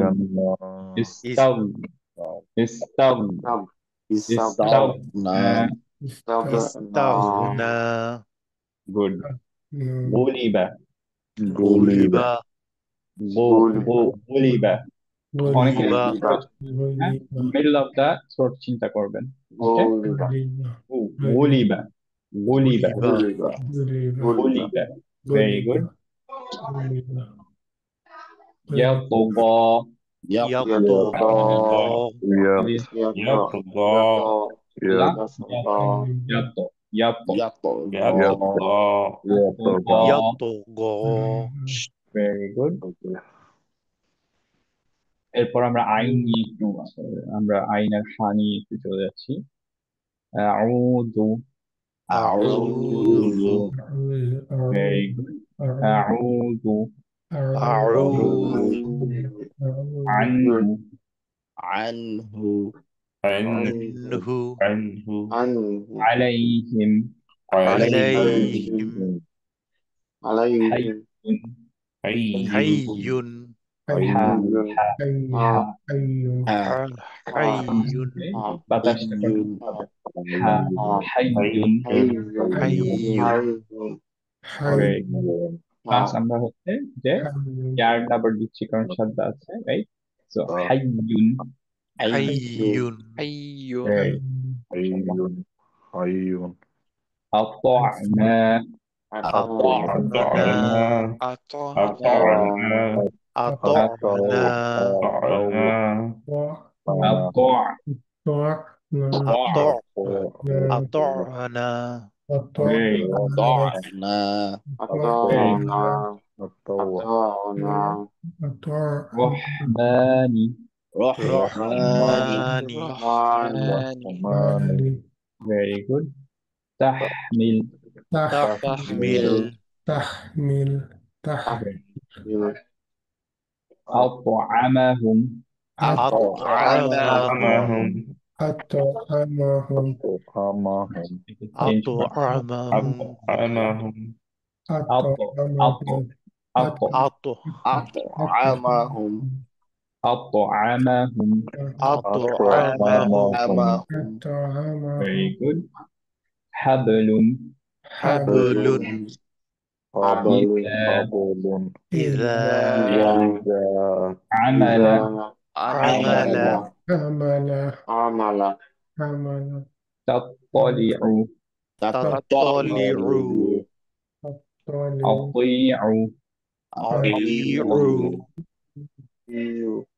ইস্তাগ ইস্তাগ ইস্তাগনা ইস্তাগনা good গলিবা গুলিবা গলিবা অনেকে গুলিবা মিডল অফ দা থ্রোট চিন্তা করবেন, ওকে। গলিবা গলিবা গলিবা ভেরি গুড। ইয়াতগা ইয়াতগা ইয়াতো ইয়াতো ইয়াতগা ভেরি গুড। এরপর আমরা আইন নিয়ে একটু আমরা আইনের ফা নিয়ে একটু চলে যাচ্ছি। আউযু আউযু ভেরি গুড। আউযু আউযু আনহু আনহু আনহু আলাইহিম আলাইহিম হাইয়ুন হাইয়ুন হাইয়ুন বাতাসটা কন্ট্রোল হবে। হাইয়ুন হাইয়ুন প্লাস আমরা হচ্ছে যে ইয়ার আবার দিচ্ছি কারণ শব্দ আছে, রাইট? সো হাইয়ুন হাইয়ুন হাইয়ুন আতা'না আতা'না আতা'না আতা'না আতা'না আতা'না রহমানি রহমানি রহমানি ভেরি গুড। তাহমিল তাহমিল تحمل أطعمهم أطعمهم أطعمهم أطعمهم একটু চেঞ্জ করো أطعمهم أطعمهم আতো আতো আতো أطعمهم আতো আমাহুম أطعمهم أطعمهم very good হাবলুন حبل حبل حبل إذا إذا আমালা عمل عمل تطلع تطلع أطيع أطيع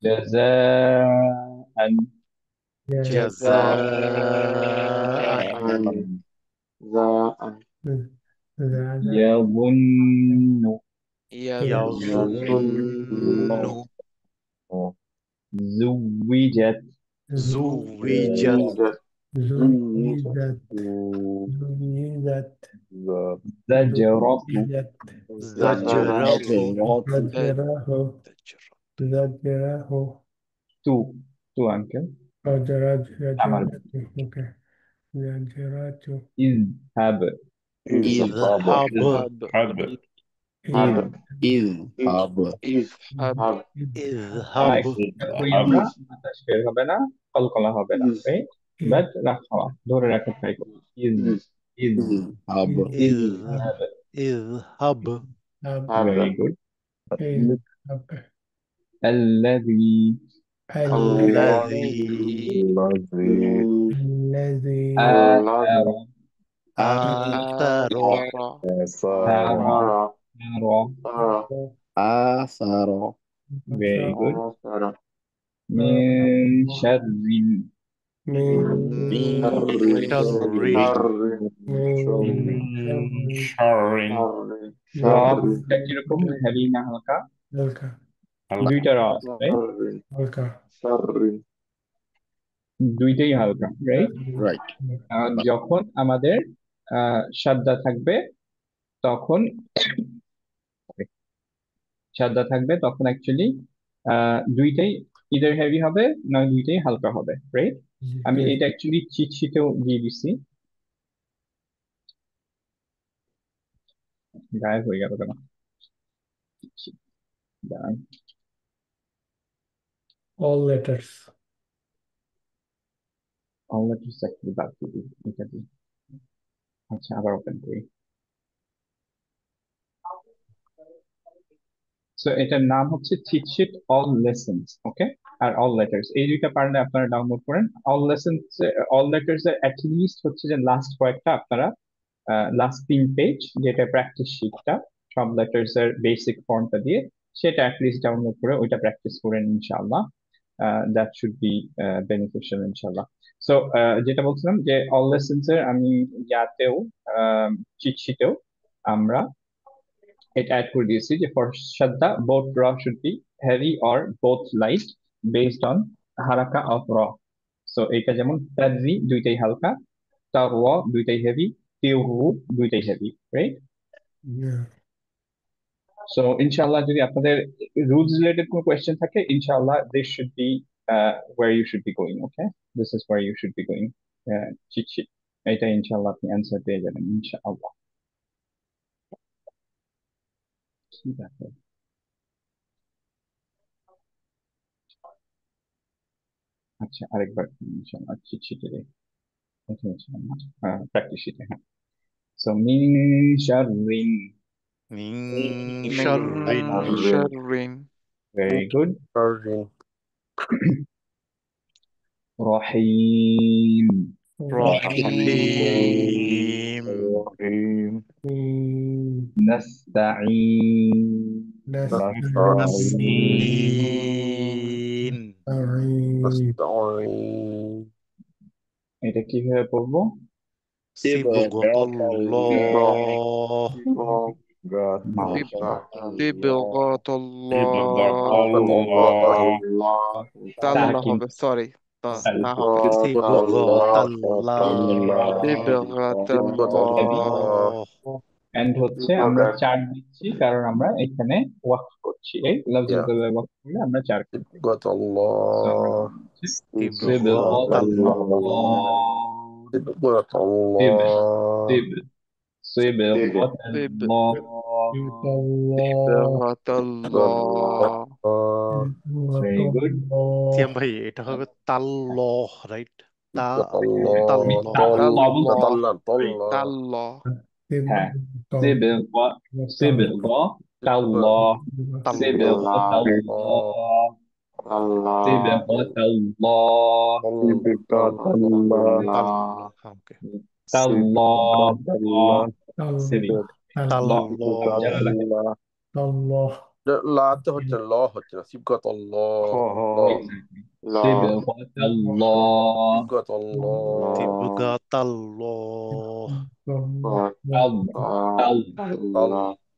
جزاء جزاء يظن يظن زوجت زوجت زجرة زجرة تو تو uncle عمل اذهب اذهب اذهب কই আমরা বাতাস বের হবে না কলকলা হবে না রাইট বাট রাখা ধরে রাখা ট্রাই করো is is اذهب very good الذي الذي آثر آثر آثر very good من شر من شر রাটা কিরকম হেভি না হালকা দুইটা র রাইট দুইটাই হালকা রাইট Right. যখন আমাদের সাদ্দা থাকবে তখন অ্যাকচুয়ালি দুইটাই ইদার হেভি হবে না দুইটাই হালকা হবে রাইট আমি এটা অ্যাকচুয়ালি চিট শিটেও দিয়ে দিছি গায়েব হয়ে গেল কেন দাঁড়ান all letters অ্যাকচুয়ালি বাদ দিয়ে দিই এটা দিয়ে আচ্ছা আবার ওপেন করি সো এটার নাম হচ্ছে চিট শিট অল লেসন্স ওকে আর অল লেটার্স এই দুইটা পারলে আপনারা ডাউনলোড করেন অল লেটার্স এর অ্যাটলিস্ট হচ্ছে যে লাস্ট কয়েকটা আপনারা লাস্ট 3 পেজ যেটা প্র্যাকটিস শিটটা সব লেটার্স এর বেসিক ফর্মটা দিয়ে সেটা অ্যাটলিস্ট ডাউনলোড করে ওইটা প্র্যাকটিস করেন ইনশাআল্লাহ দ্যাট শুড বি বেনিফিশিয়াল ইনশাআল্লাহ সো যেটা বলছিলাম যে অল লেসন্স এর আমি ইয়াতেও চিট শিটেও আমরা it add করে দিয়েছি যে for shadda both raw should be heavy or both light based on haraka of raw so এটা যেমন tadri দুইটাই হালকা tarwa দুইটাই heavy tiru দুইটাই heavy right so inshallah যদি আপনাদের rules related কোনো question থাকে inshallah this should be where you should be going okay this is where you should be going cheat sheet এটা inshallah আপনি answer পেয়ে যাবেন inshallah ঠিক আছে আচ্ছা আরেকবার ইনশাআল্লাহ চিট শিটে প্র্যাকটিস শিটে হ্যাঁ সো মিন শাররিন من شر ভেরি গুড রহিম رحيم নাস্তাঈন نستعين এটা কিভাবে পড়বো صبغة الله صبغة الله তাল না তাহকিন হবে সরি না হবে صبغة الله صبغة الله এন্ড হচ্ছে আমরা 4 দিচ্ছি কারণ আমরা এখানে ওয়াকফ করছি, এই লফজুল Yeah. কলবে ওয়াকফ করলে আমরা 4 করব। صبغة So আমরা الله. হচ্ছে صبغة সিবগাত الله صبغة সিব الله. সিব সিবগাত طيب আল্লাহ صبغة الله ভেরি গুড। সিয়াম ভাই এটা হবে তাল্লহ, রাইট? তা صبغة الله. মিথ্যা طل লবণ الله طل الله হ্যাঁ সিবগাত সিবগাত আল্লাহ সিবগাত আল্লাহ সিবগাত আল্লাহ ওকে। তাল্লাহ সিবি তাল্লহ আল্লাহ لا হচ্ছে ল হচ্ছে না صبغة الله. সিবগাত আল্লাহ صبغة الله. সিবগাতাল্লাহ তাল তাল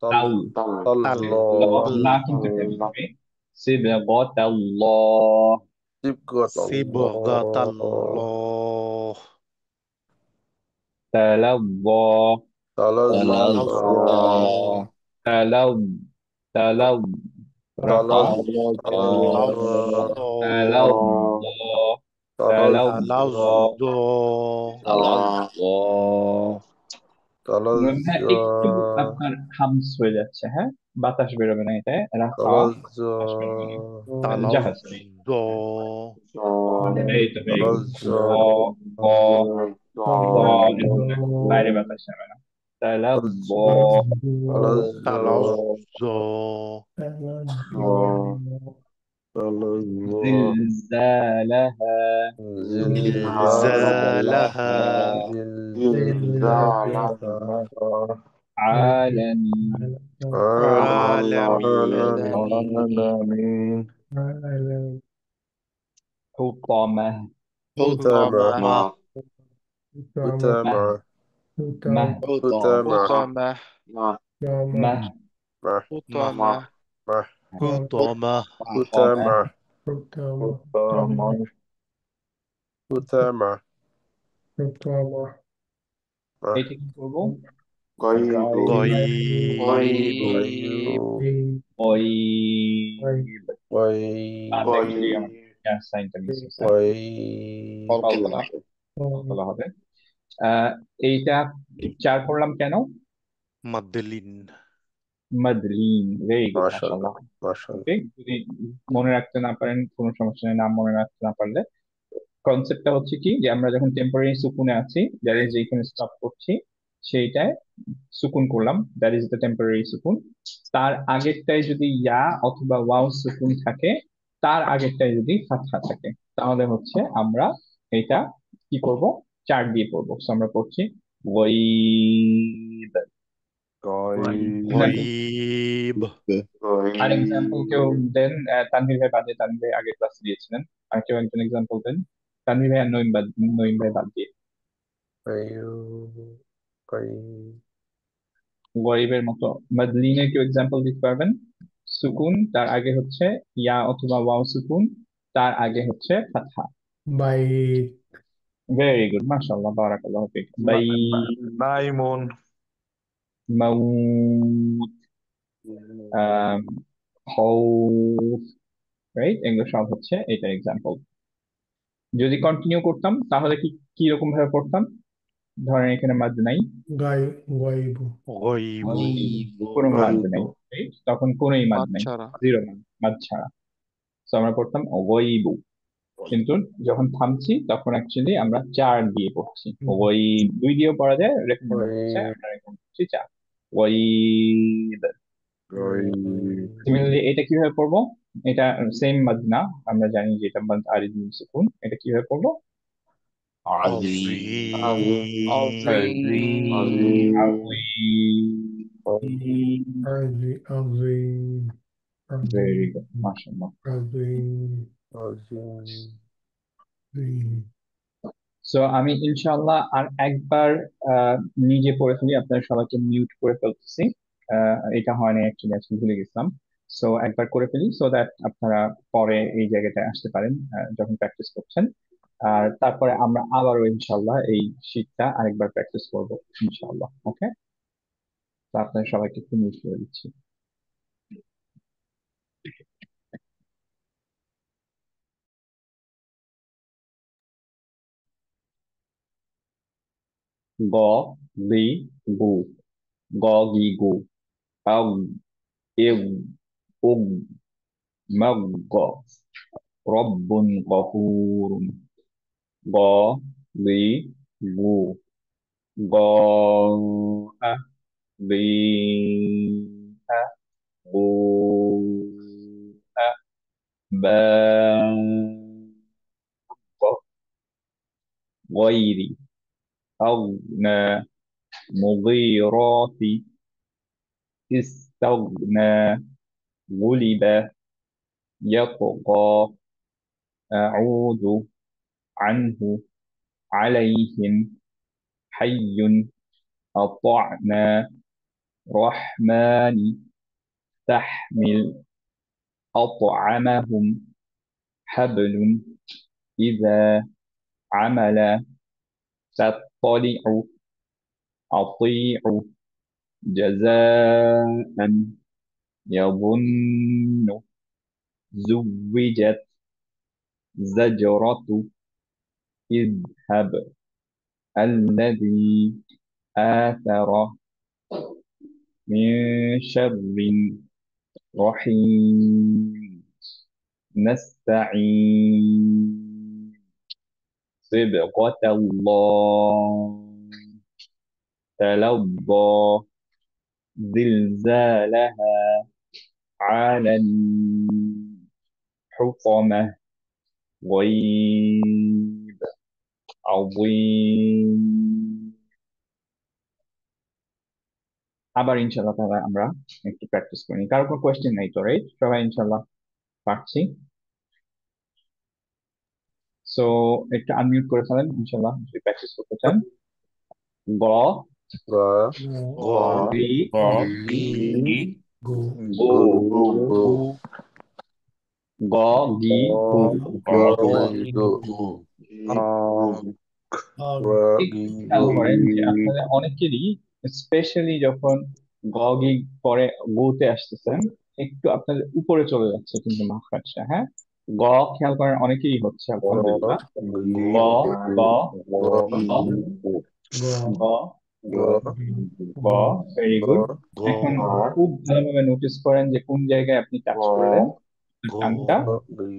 طل তাল طل الله. না কিন্তু হবে সিবগাত আল্লাহ صبغة الله. সিবগাতাল্লাহ তালাব্বা تلظى তালাব তালাব রাফা তালাব্বা تلظى হ্যাঁ একটু আপনার হামস হয়ে যাচ্ছে, হ্যাঁ বাতাস বেরোবে না, এটা রাফা বাতাস বেরোবে না। জাহাজ এই তো very good. বাইরে বাতাস যাবে না। তালাব্বা زلزالها عالمين آمين. حطمة حطمة مه حطمة مه حطمة এটা কি করবো? غيب Actually আমার সাইনটা মিস হয়েছে, কল্পনা হবে। এইটা 4 করলাম কেন? مدلين মাদলিন, ভেরি গুড মাশাআল্লাহ মাশাআল্লাহ। ওকে, যদি মনে রাখতে না পারেন কোনো সমস্যা নেই, নাম মনে রাখতে না পারলে কনসেপ্টটা হচ্ছে কি যে আমরা যখন টেম্পোরারি সুকুনে আছি, দ্যাট ইজ যেখানে স্টপ করছি সেইটায় সুকুন করলাম, দ্যাট ইজ দ্য টেম্পোরারি সুকুন। তার আগেরটায় যদি ইয়া অথবা ওয়াও সুকুন থাকে, তার আগেরটায় যদি ফাতহা থাকে, তাহলে হচ্ছে আমরা এটা কি করব? 4 দিয়ে পড়বো। So আমরা পড়ছি ওয়াইদ। غيب আর এক্সাম্পল কেউ দেন? তানভীর ভাই বাদে, তানভীর ভাই আগের ক্লাস দিয়েছিলেন, আর কেউ একজন এক্সাম্পল দেন। তানভীর ভাই আর নঈম ভাই বাদ দিয়ে। গরিবের মতো মাদলিনের কেউ এক্সাম্পল দিতে পারবেন? সুকুন, তার আগে হচ্ছে ইয়া অথবা ওয়াও সুকুন, তার আগে হচ্ছে ফাতহা। বাইত ভেরি গুড মাশাআল্লাহ বারাকাল্লাহ ফিক। By Naimun Maut খাউফ, right? এগুলো সব হচ্ছে এটার এক্সাম্পল। যদি কন্টিনিউ করতাম তাহলে কি রকম ভাবে পড়তাম? ধরেন এখানে মাদ নাই, গাইবু غيب কোনো মাদ নাই, রাইট? তখন কোনোই মাদ নাই, বাচ্চারা জিরো মাদ ছাড়া। তো আমরা পড়তাম ওয়াইবু, কিন্তু যখন থামছি তখন অ্যাকচুয়ালি আমরা 4 দিয়ে পড়ছি। ওই 2 দিয়েও পড়া যায়, রেকমেন্ড হচ্ছে আমরা এখন পড়ছি 4 ওয়াইদ। সিমিলারলি এটা কিভাবে পড়বো? এটা সেম মাদ না, আমরা জানি যে এটা মাদ আরিদ মিন সুকুন। এটা কিভাবে পড়বো? عظيم عظيم ভেরি গুড মাশাআল্লাহ। সো আমি ইনশাআল্লাহ আর একবার নিজে পড়ে ফেলি, আপনার সবাইকে মিউট করে ফেলতেছি। এটা হয়নি অ্যাকচুয়ালি, আজকে ভুলে গেছিলাম। সো একবার করে ফেলি, সো দ্যাট আপনারা পরে এই জায়গাটায় আসতে পারেন যখন প্র্যাকটিস করছেন। আর তারপরে আমরা আবারও ইনশাআল্লাহ এই শীটটা আরেকবার প্র্যাকটিস করবো ইনশাআল্লাহ। ওকে, তো আপনাদের সবাইকে একটু মিস করে দিচ্ছি। গ লি গু, গ গি গু, আগ ইগ উগ মাগ গ, রব্বুন গফুরুন, গ লি গু, গ আ লি আ গু আ বা গ غيري أغنى مغيرات استغنى غلب يطغى أعوذ عنه عليهم حي أطعنا رحمن تحمل أطعمهم حبل إذا عمل تطلع أطيع جزاء يظن زوجت زجرة اذهب الذي آثر من شر رحيم نستعين صبغة الله تلظى زلزالها عالم حطمة غيب عظيم। আবার ইনশাল্লাহ তাহলে আমরা একটু প্র্যাকটিস করি। কারো কোনো কোয়েশ্চেন নাই তো, রাইট? সবাই ইনশাল্লাহ পারছি। সো একটু আনমিউট করে ফেলেন ইনশাল্লাহ যদি প্র্যাকটিস করতে চান। গ গ গ রি গি গো গো, গু গ গি গু। গ গি গু আগ গ একটু গি খেয়াল গু করেন যে আপনাদের অনেকেরই স্পেশালি যখন গগি পরে গুতে আসতেছেন একটু আপনাদের উপরে চলে যাচ্ছে কিন্তু মাখরাজটা, হ্যাঁ? গ খেয়াল করেন অনেকেরই হচ্ছে গ আলহামদুলিল্লাহ। গি গ গ গ গ গ গ গ, ভেরি গুড। গ এখন খুব ভালোভাবে নোটিস করেন যে কোন জায়গায় আপনি টাচ করলেন গ টানটা। গি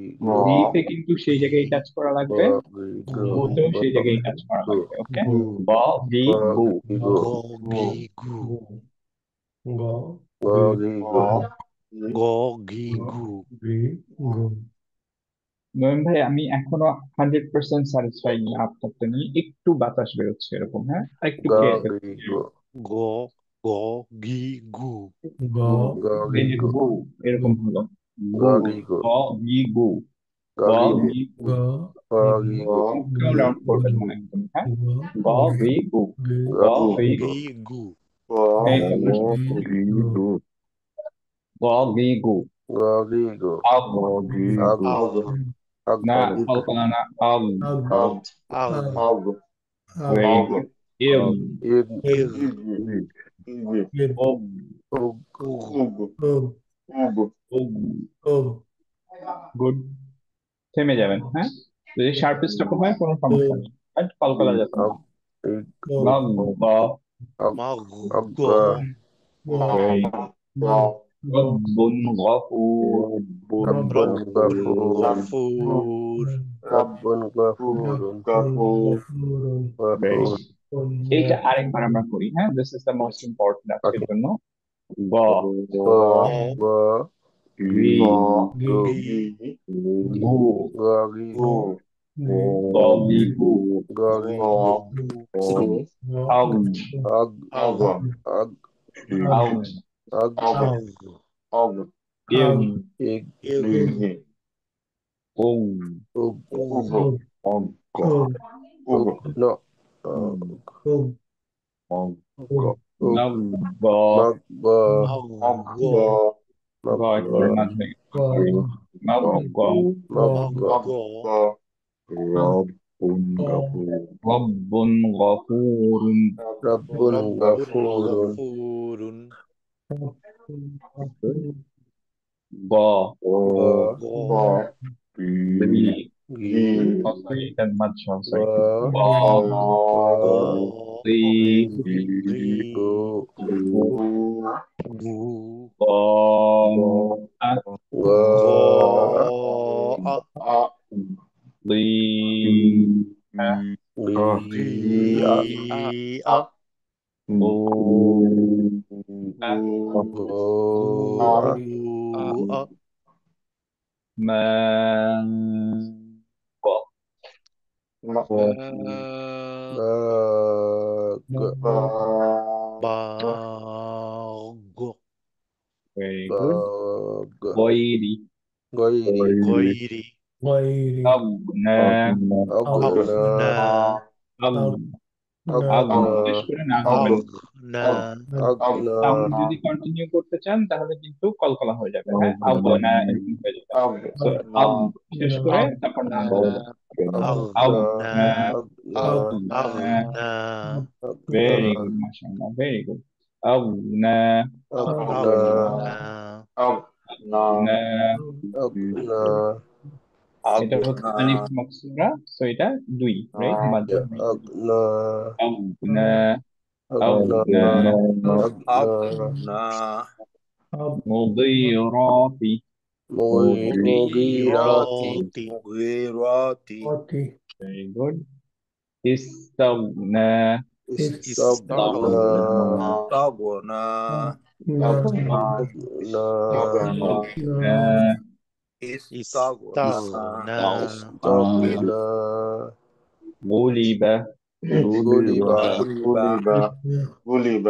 রিতে কিন্তু সেই জায়গায় টাচ করা গ লাগবে, গি গু গুতেও সেই জায়গায় টাচ করা গু লাগবে। ওকে, গু গ গি গু, গি গ গু গি গু গ গ গি গি গু গ গি গু। গি গু নয়ন ভাই আমি এখনো 100% স্যাটিসফাইড না আপনারটা নিয়ে, একটু বাতাস বেরোচ্ছে এরকম, হ্যাঁ? আর একটু গ খেয়ে গি গু গ গ গি গু গ গ গি এই যে গু গু এরকম হলো, গ গু গি গু গ গি গু, গ গ গি গু গি গ গু। গ গি গু মুখটাও রাউন্ড করবেন না একদম, হ্যাঁ? গ গি গু, গি গ গ গি গু। গি গু এই তো বসে। গি গু গ গি গু, গ গি গু আগ আগ আগ আগ না, আগ কল্পনা না, আগ। আগ আগ আগ ভেরি গুড। ইম ইগ ইগ ইগ ওগ উগ উগ ওগ ওগ। ওগ গুড। থেমে যাবেন, হ্যাঁ? যদি শার্পেস্ট রকম হয় কোনো সমস্যা নেই, বাট কলকলা যাবে না। আগ ইগ গ ওগ গ আগ মাগ আগ গ গ very গ গ রব্বুন গফুর, রব্বুন গফুর রব্বুন গফুরুন গফুরুন very গফুর good. এইটা আরেকবার আমরা করি, হ্যাঁ? This is the most important আজকের ওকে জন্য। গ গ গ রি গি গি গু, গ গি গু গি গ গি গু, গ গ গি গি গু গু আগ আগ আগ আগ আগ আগ আগ ইম ইগ ইগ ওগ উগ উগ ওগ উগ নো ওগ ওগ উগ নাগ গ মাগ গ মাগ গ মাগ গ গ একবারে মাঝে গ নাগ গ মাগ মাগ গ গ গ رب غفور رب رب غفور غفور غا غ بي غي sorry that much sorry غ غا غ ضي غي غو غو غا غاء ضي غياء غياء غو غوء غوء ما غا باغ باغ very good باغ غيري غيري غيري غير أغنى أغنى أغنى শেষ করে না أغنى করবেন أغنى সাউন্ড أغنى যদি কন্টিনিউ করতে চান তাহলে কিন্তু কলকলা হয়ে যাবে হ্যাঁ আবনা এরকম হয়ে যাবে সো আব শেষ করে তারপর না বলবেন أغنى আবনা أغنى ভেরি গুড মাশাআল্লাহ ভেরি গুড আবনা أغنى আবনা أغنى এটা হচ্ছে আলিফ মাকসুরা সো এটা দুই right মাদ أغنى আবনা أغنى আবনা أغنى মুদিরাতি مغيرات مغيرات very good استغنى استغنى استغنى استغنى استغنى غلب غلب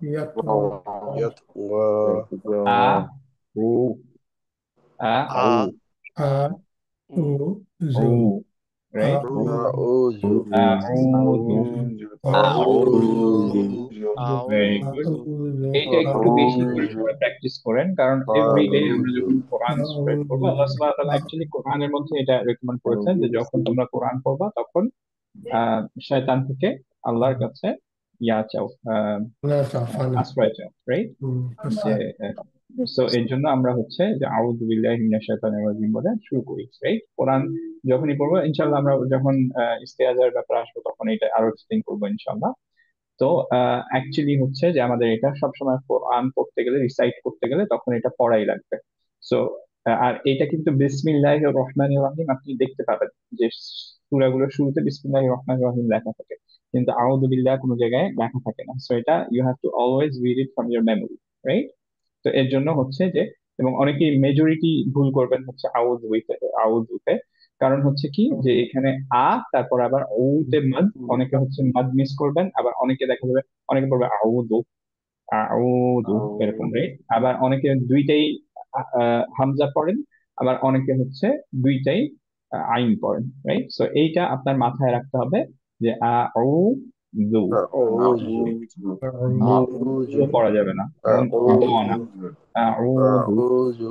يطغى يطغى right? Very good. এটা একটু বেশি করে সবাই প্র্যাকটিস করেন কারণ এভরিডে আমরা যখন কোরআন স্প্রেড করবো আল্লাহ সুবহানাহু ওয়া তাআলা অ্যাকচুয়ালি কোরআনের মধ্যে এটা রেকমেন্ড করেছেন যে যখন তোমরা কোরআন পড়বা তখন শয়তান থেকে আল্লাহর কাছে চাও আশ্রয় চাও রাইট যে সো এর জন্য আমরা হচ্ছে যে আউযু বিল্লাহি মিনাশ শাইতানির রাজিম বলে শুরু করি রাইট কোরআন যখনই পড়বো ইনশাআল্লাহ আমরা যখন ইস্তেআজার ব্যাপারে আসবো তখন এটা আরো এক্সপ্লেইন করবো ইনশাআল্লাহ তো অ্যাকচুয়ালি হচ্ছে যে আমাদের এটা সবসময় কোরআন পড়তে গেলে রিসাইট করতে গেলে তখন এটা পড়াই লাগবে সো আর এটা কিন্তু বিসমিল্লাহির রহমানির রহিম আপনি দেখতে পাবেন যে সূরাগুলোর শুরুতে বিসমিল্লাহির রহমানির রহিম লেখা থাকে কিন্তু আউযু বিল্লাহ কোনো জায়গায় লেখা থাকে না সো এটা you have to always read it from your memory right তো এর জন্য হচ্ছে যে এবং অনেকেই মেজরিটি ভুল করবেন হচ্ছে আউযুতে কারণ হচ্ছে কি যে এখানে তারপর আবার তে মাদ অনেকে হচ্ছে মাদ মিস করবেন আবার অনেকে দেখা যাবে অনেকে পড়বে আউযু এরকম রাইট আবার অনেকে দুইটাই হামজা পড়েন আবার অনেকে হচ্ছে দুইটাই আইন পড়েন রাইট সো এইটা আপনার মাথায় রাখতে হবে যে আউযু পড়া যাবে না কারণ না আউযু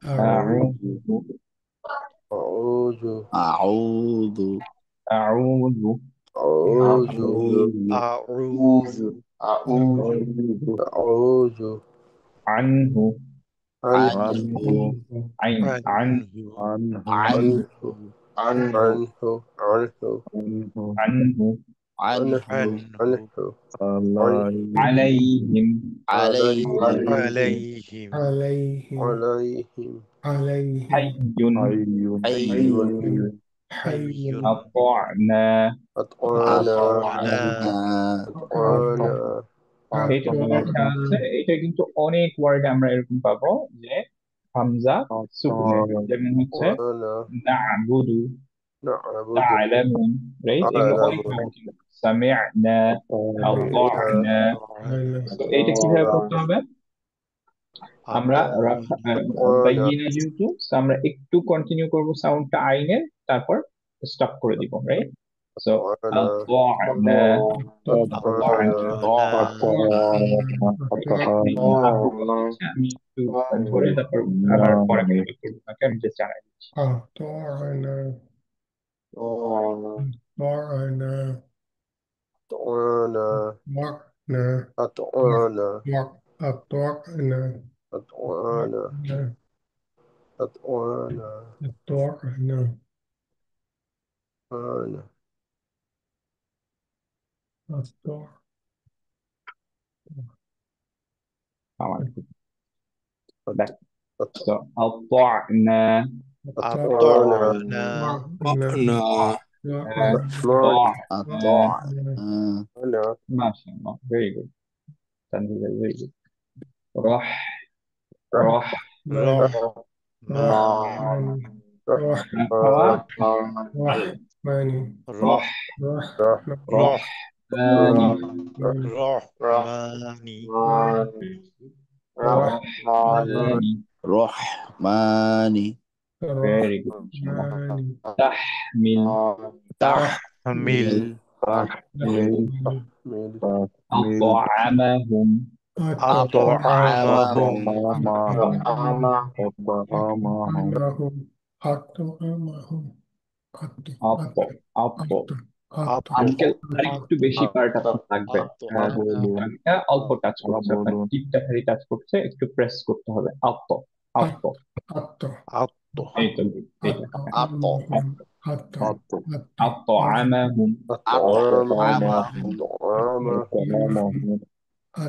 very good أعوذ عين أعوذ good أعوذ عنه عين عنه عليهم حي أطعنا এইটা আমার খেয়াল আছে। এটা কিন্তু অনেক ওয়ার্ডে আমরা এরকম পাবো যে হামজা সুকুনের, যেমন হচ্ছে وأنا না'বুদু, نعبد তা'লামুন, রাইট? এগুলো অনেক نعلم পাবো কিন্তু সামি'না, আতা'না। তো এইটা কিভাবে করতে হবে? আমরা বাইয়িনা যেহেতু, so আমরা একটু কন্টিনিউ করব সাউন্ডটা আইনের, তারপর স্টপ করে দিব, রাইট? সো আতা'না, আমি একটু ধরে তারপর আবার পরে করবো আপনাকে, আমি জাস্ট জানাই দিচ্ছি। أطعنا أطعنا أطعنا أطعنا أطعنا أطعنا أطعنا أطعنا أطعنا أطعنا أطعنا আমার back. So أطعنا أطعنا ما شاء الله, very good. Tanzila, very good. راح راح رحمن راح رحماني رحماني very good. تحمل تحمل أطعمهم uncle আর একটু বেশি পার্ট আপনার লাগবে, অল্প টাচ করছে, আপনার টিপটা খালি টাচ করছে, একটু প্রেস করতে হবে। আত্ম আত্ম এই তো এইটা أطعمهم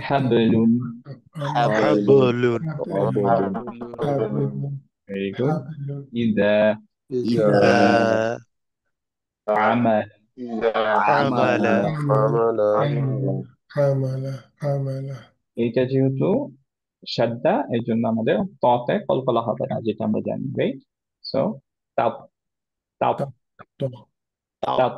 حبل very good. إذا عمل এইটা যেহেতু শাদ্দা, এই জন্য আমাদের ততে কলকলা হবে না, যেটা আমরা জানি, রাইট? সো তাপ তাপ তাপ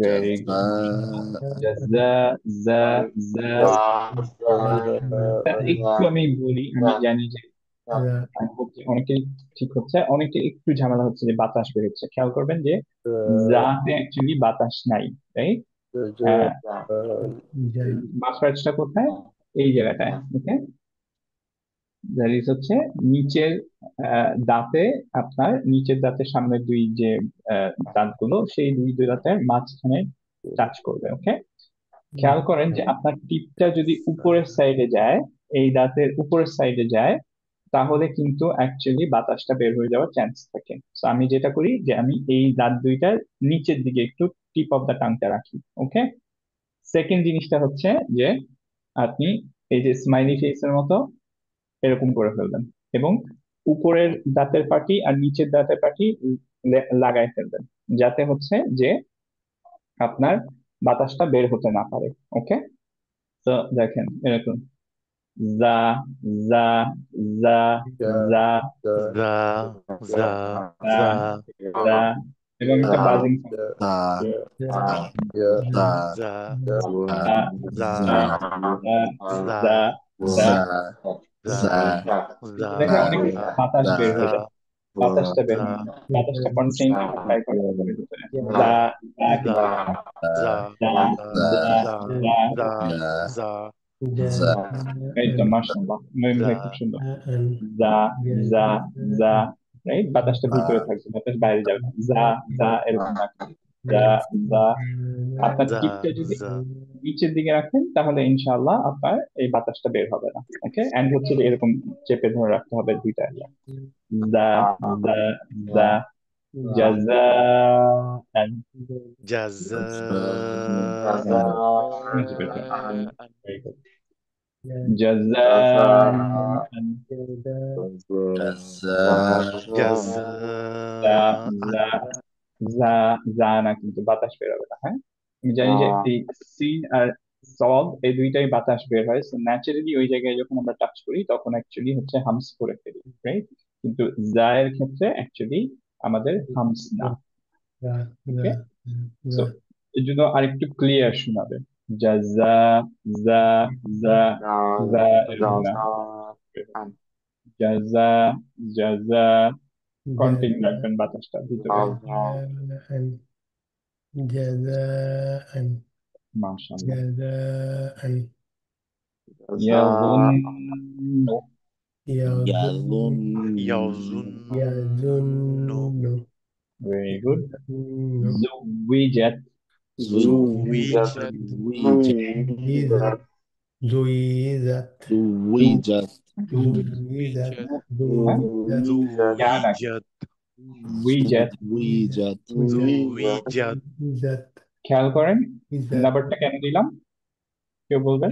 very good. একটু আমি বলি, আমি জানি যে অনেকে ঠিক হচ্ছে, অনেকে একটু ঝামেলা হচ্ছে যে বাতাস বের হচ্ছে। খেয়াল করবেন যে জাতে অ্যাকচুয়ালি বাতাস নাই, রাইট? মাখরাজটা কোথায়? এই জায়গাটায়, ওকে? দ্যাট ইজ হচ্ছে নিচের দাঁতে, আপনার নিচের দাঁতের সামনের দুই যে দাঁতগুলো, সেই দুই দাঁতের মাঝখানে টাচ করবে, ওকে? খেয়াল করেন যে আপনার টিপটা যদি উপরের সাইডে যায়, এই দাঁতের উপরের সাইডে যায়, তাহলে কিন্তু অ্যাকচুয়ালি বাতাসটা বের হয়ে যাওয়ার চান্স থাকে। তো আমি যেটা করি যে আমি এই দাঁত দুইটার নিচের দিকে একটু টিপ অফ দ্য টাংটা রাখি, ওকে? সেকেন্ড জিনিসটা হচ্ছে যে আপনি এই যে স্মাইলি ফেসের মতো এরকম করে ফেলবেন এবং উপরের দাঁতের পাটি আর নিচের দাঁতের পাটি লাগাই ফেলবেন, যাতে হচ্ছে যে আপনার বাতাসটা বের হতে না পারে, ওকে? তো দেখেন এরকম জা জা জা জা জা জা এবং একটা বাজিং দেখে অনেক বাতাস বের হয়ে যায়, বাতাসটা বের হয় না, বাতাসটা কন্টেইন ট্রাই করে এই তো جزاء মাশাআল্লাহ মহিম ভাই খুব সুন্দর জা جزاء জা জা রাইট বাতাসটা ভিতরে থাকবে বাতাস বাইরে যাবে না জা জা এরকম রাখবেন জা জা আপনার জা টিপটা যদি জা নিচের দিকে রাখেন তাহলে ইনশাআল্লাহ আপনার এই বাতাসটা বের হবে না ওকে এন্ড হচ্ছে যে এরকম চেপে ধরে রাখতে হবে দুইটা এরিয়া জা জা জা জাযাআন জাযাআন Much better. جزاء Very good. جزاء জাযাআন জা জা জা জা না কিন্তু বাতাস বের হবে না হ্যাঁ আমি জানি যে এই সিন আর সব এই দুইটাই বাতাস বের হয় সো ন্যাচারালি ওই জায়গায় যখন আমরা টাচ করি তখন অ্যাকচুয়ালি হচ্ছে হামস করে ফেলি রাইট কিন্তু জা এর ক্ষেত্রে অ্যাকচুয়ালি আমাদের হামস না ওকে সো এর জন্য আরেকটু ক্লিয়ার শোনাবে যা জা জা জা জা এরকম না জাজা জাজা কন্টিনিউ রাখবেন বাতাসটা ভিতরে جزاء মাশাআল্লাহ جزاء ইয়াযুন্নু يظن ইয়াযুন্নু يظن ভেরি গুড জুওয়িজাত زوجت زويزت زويزت زوجت زويزت ইয়া না زوجت উইজাত زوجت زوجت زويزت খেয়াল করেন زويزت নাম্বারটা কেন দিলাম কেউ বলবেন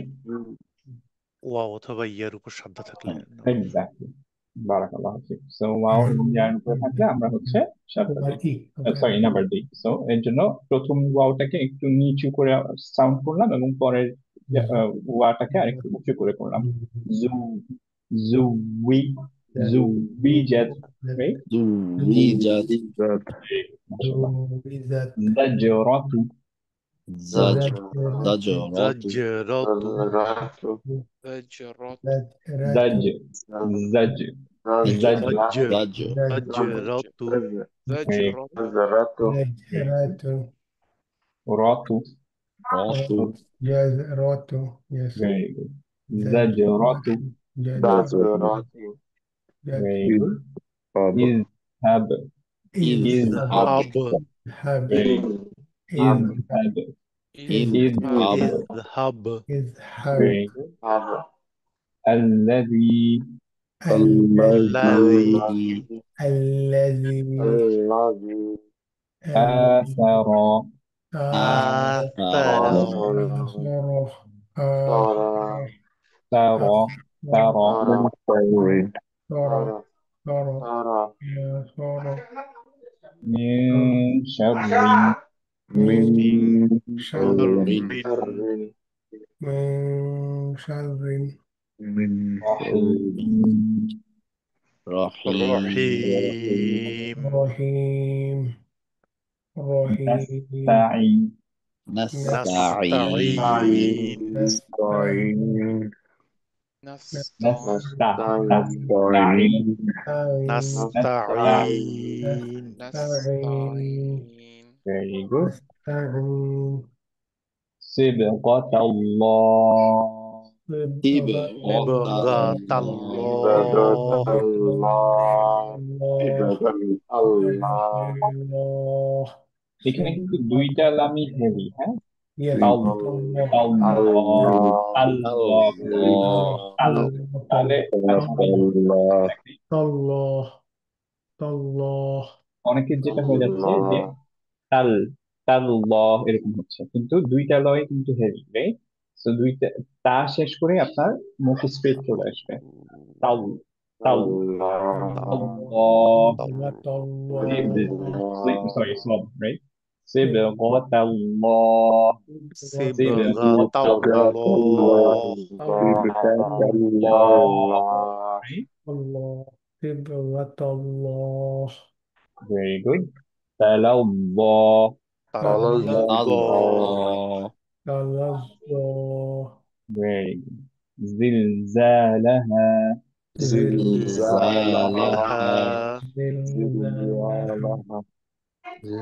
ওয়াও অথবা ইয়ার উপর শব্দ থাকলে এক্স্যাক্টলি বারাকাল্লাহু ফিক সো ওয়াও এবং ইয়ার উপরে থাকলে আমরা হচ্ছে শব্দ দিই সরি নাম্বার দিই সো এর জন্য প্রথম ওয়াওটাকে একটু নিচু করে সাউন্ড করলাম এবং পরের ওয়াটাকে আরেকটু উঁচু করে করলাম জু জুই জুবিজাত রাইট زوجت মাশাআল্লাহ زويزت জাজরাতু زجرت زجرت زجرت জাজ জাজ জাজ زجر زجرت زجرت زجرة Ratu رات جزرة yes very good জাজরাতু زجرت very good izhab اذهب هب very good izhab izhab اذهب اذهب very good الذي الذي الذي آثر آثر ثرى ثرى من شر من شر شر رحيم رحيم رحيم نستعين نستعين نستعين very good نستعين صبغة الله صبغة الله এখানে কিন্তু দুইটা লামই হেভি হ্যাঁ Yes. আল্লাহ তাহলে Allah Allah অনেকের যেটা হয়ে যাচ্ছে যে তাল তাল্লাহ এরকম হচ্ছে কিন্তু দুইটা লয় কিন্তু হেভি রাইট সো দুইটা তা শেষ করে আপনার মুখ স্ট্রেট চলে আসবে তাল তাল সরি সব right صبغة الله صبغة Allah صبغة الله very good تلظى very good زلزالها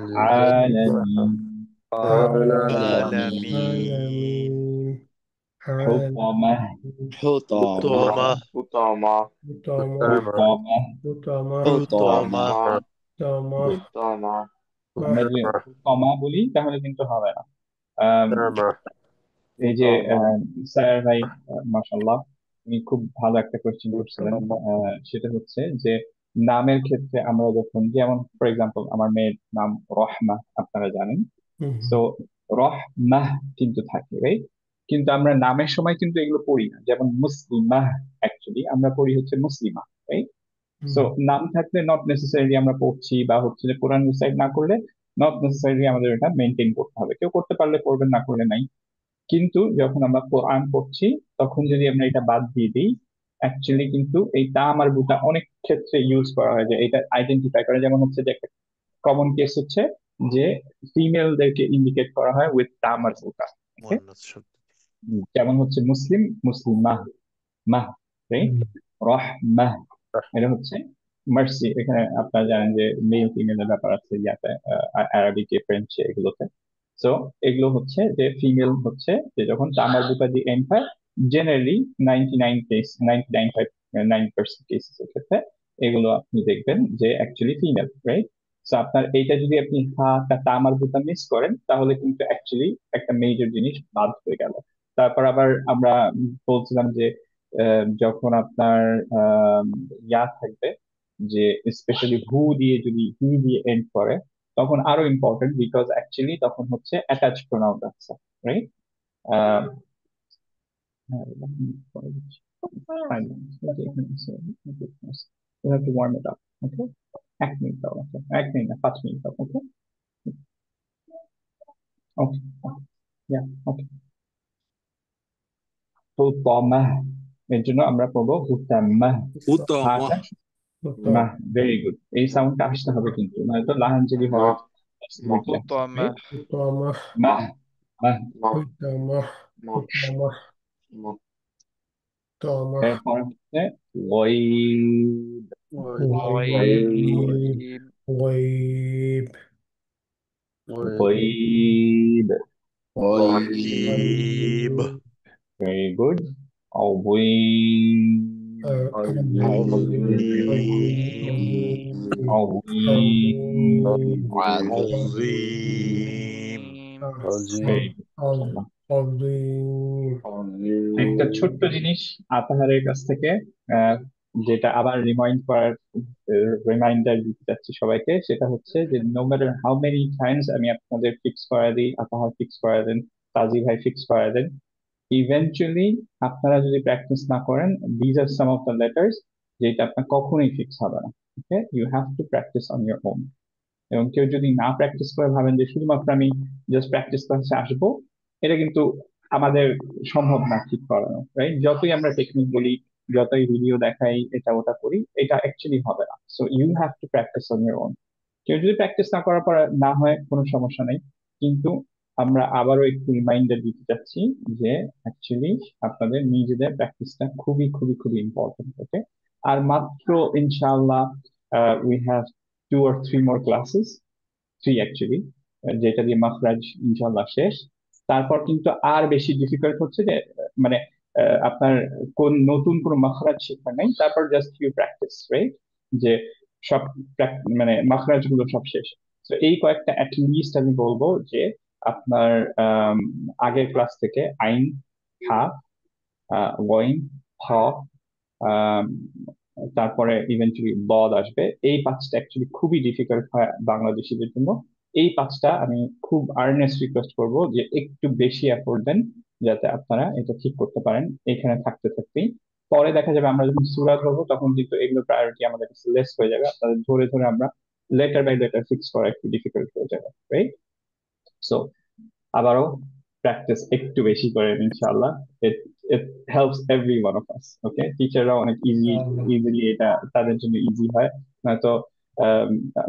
عالمين عالمين حطمة حطمة حطمة حطمة حطمة حطمة حطمة حطمة حطمة আমরা যদি হুতামা বলি তাহলে কিন্তু হবে না। আম, حطمة এই যে حطمة স্যার ভাই, মাশাল্লাহ, উনি খুব ভালো একটা কোয়েশ্চেন করছিলেন। সেটা হচ্ছে যে নামের ক্ষেত্রে আমরা যখন, যেমন ফর এক্সাম্পল আমার মেয়ের নাম রহমা, আপনারা জানেন। সো রহমাহ কিন্তু থাকে, রাইট? কিন্তু আমরা নামের সময় কিন্তু এগুলো পড়ি না, যেমন মুসলিমাহ, অ্যাকচুয়ালি আমরা পড়ি হচ্ছে মুসলিমা, রাইট? সো নাম থাকলে নট নেসেসারিলি আমরা পড়ছি, বা হচ্ছে যে কোরআন রিসাইড না করলে নট নেসেসারিলি আমাদের এটা মেনটেন করতে হবে। কেউ করতে পারলে পড়বেন, না করলে নাই। কিন্তু যখন আমরা কোরআন পড়ছি তখন যদি আমরা এটা বাদ দিয়ে দিই, অ্যাকচুয়ালি কিন্তু এই তা মারবুতা অনেক ক্ষেত্রে ইউজ করা হয়, যে এটা আইডেন্টিফাই করে। যেমন হচ্ছে যে একটা কমন কেস হচ্ছে যে ফিমেলদেরকে ইন্ডিকেট করা হয় উইথ তা মারবুতা, ওকে? মুয়ান্নাস শব্দ যেমন হচ্ছে মুসলিম, মুসলিমাহ, মাহ, রাইট? রহমাহ, এটা হচ্ছে মার্সি। এখানে আপনারা জানেন যে মেল ফিমেলের ব্যাপার আছে ইয়াতে, আরবিকে, ফ্রেঞ্চে, এগুলোতে। সো এগুলো হচ্ছে যে ফিমেল হচ্ছে যে যখন তামার বুকা দিয়ে এন্ড হয়, জেনারেলি 99% কেসের ক্ষেত্রে এগুলো আপনি দেখবেন যে অ্যাকচুয়ালি ফিমেল, রাইট? সো আপনার এইটা যদি আপনি হা তামার বুকা মিস করেন তাহলে কিন্তু অ্যাকচুয়ালি একটা মেজর জিনিস বাদ হয়ে গেল। তারপর আবার আমরা বলছিলাম যে যখন আপনার ইয়া থাকবে, যে স্পেশালি হু দিয়ে, যদি হি দিয়ে এন্ড করে, তখন আরো ইম্পর্টেন্ট, বিকজ অ্যাকচুয়ালি তখন হচ্ছে অ্যাটাচ প্রোনাউন আছে, right? You have to warm it up, okay? 1 minute দাও, okay? 1 মিনিট না, 5 মিনিট দাও, okay? Okay, yeah, okay. হুতামাহ, এর জন্য আমরা পড়বো হুতামাহ। حطمة হাটা মাহ, ভেরি গুড। এই সাউন্ডটা আসতে হবে কিন্তু, নয়তো লাহানজেরি হওয়ার possibility আছে, حطمة right? حطمة মাহ, মাহ। حطمة حطمة حطمة এরপর হচ্ছে গয়ব, غيب غيب غيب গয়ব, غيب ভেরি গুড। অবৈব, عظيم অবৈব, عظيم ভেরি গুড। একটা ছোট্ট জিনিস আতাহারের কাছ থেকে, আহ, যেটা আবার রিমাইন্ডার দিতে চাচ্ছি সবাইকে, সেটা হচ্ছে যে no matter how many times আমি আপনাদের ফিক্স করা দিই, আতাহার ফিক্স করা দেন, কাজী ভাই ফিক্স করা দেন, ইভেনচুয়ালি আপনারা যদি প্র্যাকটিস না করেন, these are some of the letters যেটা আপনার কখনোই ফিক্স হবে না, okay? You have to practice on your own. এবং কেউ যদি না প্র্যাকটিস করে ভাবেন যে শুধুমাত্র আমি জাস্ট প্র্যাকটিস ক্লাসে আসবো, এটা কিন্তু আমাদের সম্ভব না ঠিক করানো, রাইট? যতই আমরা টেকনিক বলি, যতই ভিডিও দেখাই, এটা ওটা করি, এটা অ্যাকচুয়ালি হবে না। So you have to practice on your own. কেউ যদি প্র্যাকটিস না করার পর না হয়, কোনো সমস্যা নেই, কিন্তু আমরা আবারও একটু রিমাইন্ডার দিতে চাচ্ছি যে অ্যাকচুয়ালি আপনাদের নিজেদের প্র্যাকটিসটা খুবই খুবই খুবই ইম্পর্টেন্ট, ওকে? আর মাত্র ইনশাআল্লাহ we have 2 or 3 more classes, 3 actually, যেটা দিয়ে মাখরাজ ইনশাআল্লাহ শেষ। তারপর কিন্তু আর বেশি ডিফিকাল্ট হচ্ছে যে মানে আপনার কোন নতুন কোনো মাখরাজ শেখা নেই, তারপর জাস্ট ইউ প্র্যাকটিস, রাইট? যে সব মানে মাখরাজ গুলো সব শেষ। তো এই কয়েকটা অ্যাটলিস্ট আমি বলবো যে আপনার আগের ক্লাস থেকে আইন, হা, ওয়াইন, হ, আম, তারপরে ইভেন্চুয়ালি বদ আসবে। এই 5টা অ্যাকচুয়ালি খুবই ডিফিকাল্ট হয় বাংলাদেশিদের জন্য। এই 5টা আমি খুব আর্নেস্ট রিকোয়েস্ট করবো যে একটু বেশি এফোর্ট দেন, যাতে আপনারা এটা ঠিক করতে পারেন এখানে থাকতে থাকতেই। পরে দেখা যাবে আমরা যখন সূরা ধরবো তখন কিন্তু এগুলো প্রায়োরিটি আমাদের কাছে লেস হয়ে যাবে, আপনাদের ধরে ধরে আমরা লেটার বাই লেটার ফিক্স করা একটু ডিফিকাল্ট হয়ে যাবে, রাইট? সো আবারও প্র্যাকটিস একটু বেশি করেন ইনশাআল্লাহ। It it helps every one of us, okay? টিচাররা অনেক ইজিলি এটা তাদের জন্য ইজি হয়, নয়তো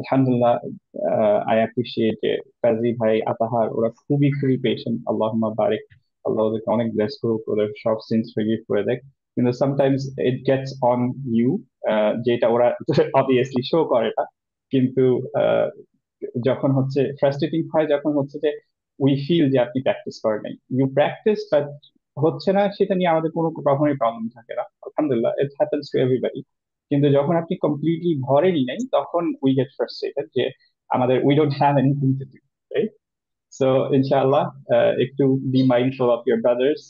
আলহামদুলিল্লাহ, আই অ্যাপ্রিসিয়েট কাজী ভাই, আতাহার, ওরা খুবই খুবই পেশেন্ট, আল্লাহুম্মা বারিক, আল্লাহ ওদেরকে অনেক ব্লেস করুক, ওদের সব সিনস ফরগিভ করে দেয়। কিন্তু sometimes it gets on you, যেটা ওরা অবভিয়াসলি শো করে না, কিন্তু যখন হচ্ছে ফ্রাস্ট্রেটিং হয়, যখন হচ্ছে যে উই ফিল যে আপনি প্র্যাকটিস করেন নাই, ইউ প্র্যাকটিস বাট হচ্ছে না সেটা নিয়ে আমাদের কোনো কখনোই প্রবলেম থাকে না, আলহামদুলিল্লাহ, ইট হ্যাপেন্স টু এভরিবডি। কিন্তু যখন আপনি কমপ্লিটলি ভরেনই নাই, তখন উই গেট ফ্রাস্ট্রেটেড যে আমাদের we don't have anything to do, right? So ইনশাআল্লাহ, একটু be mindful of your brothers,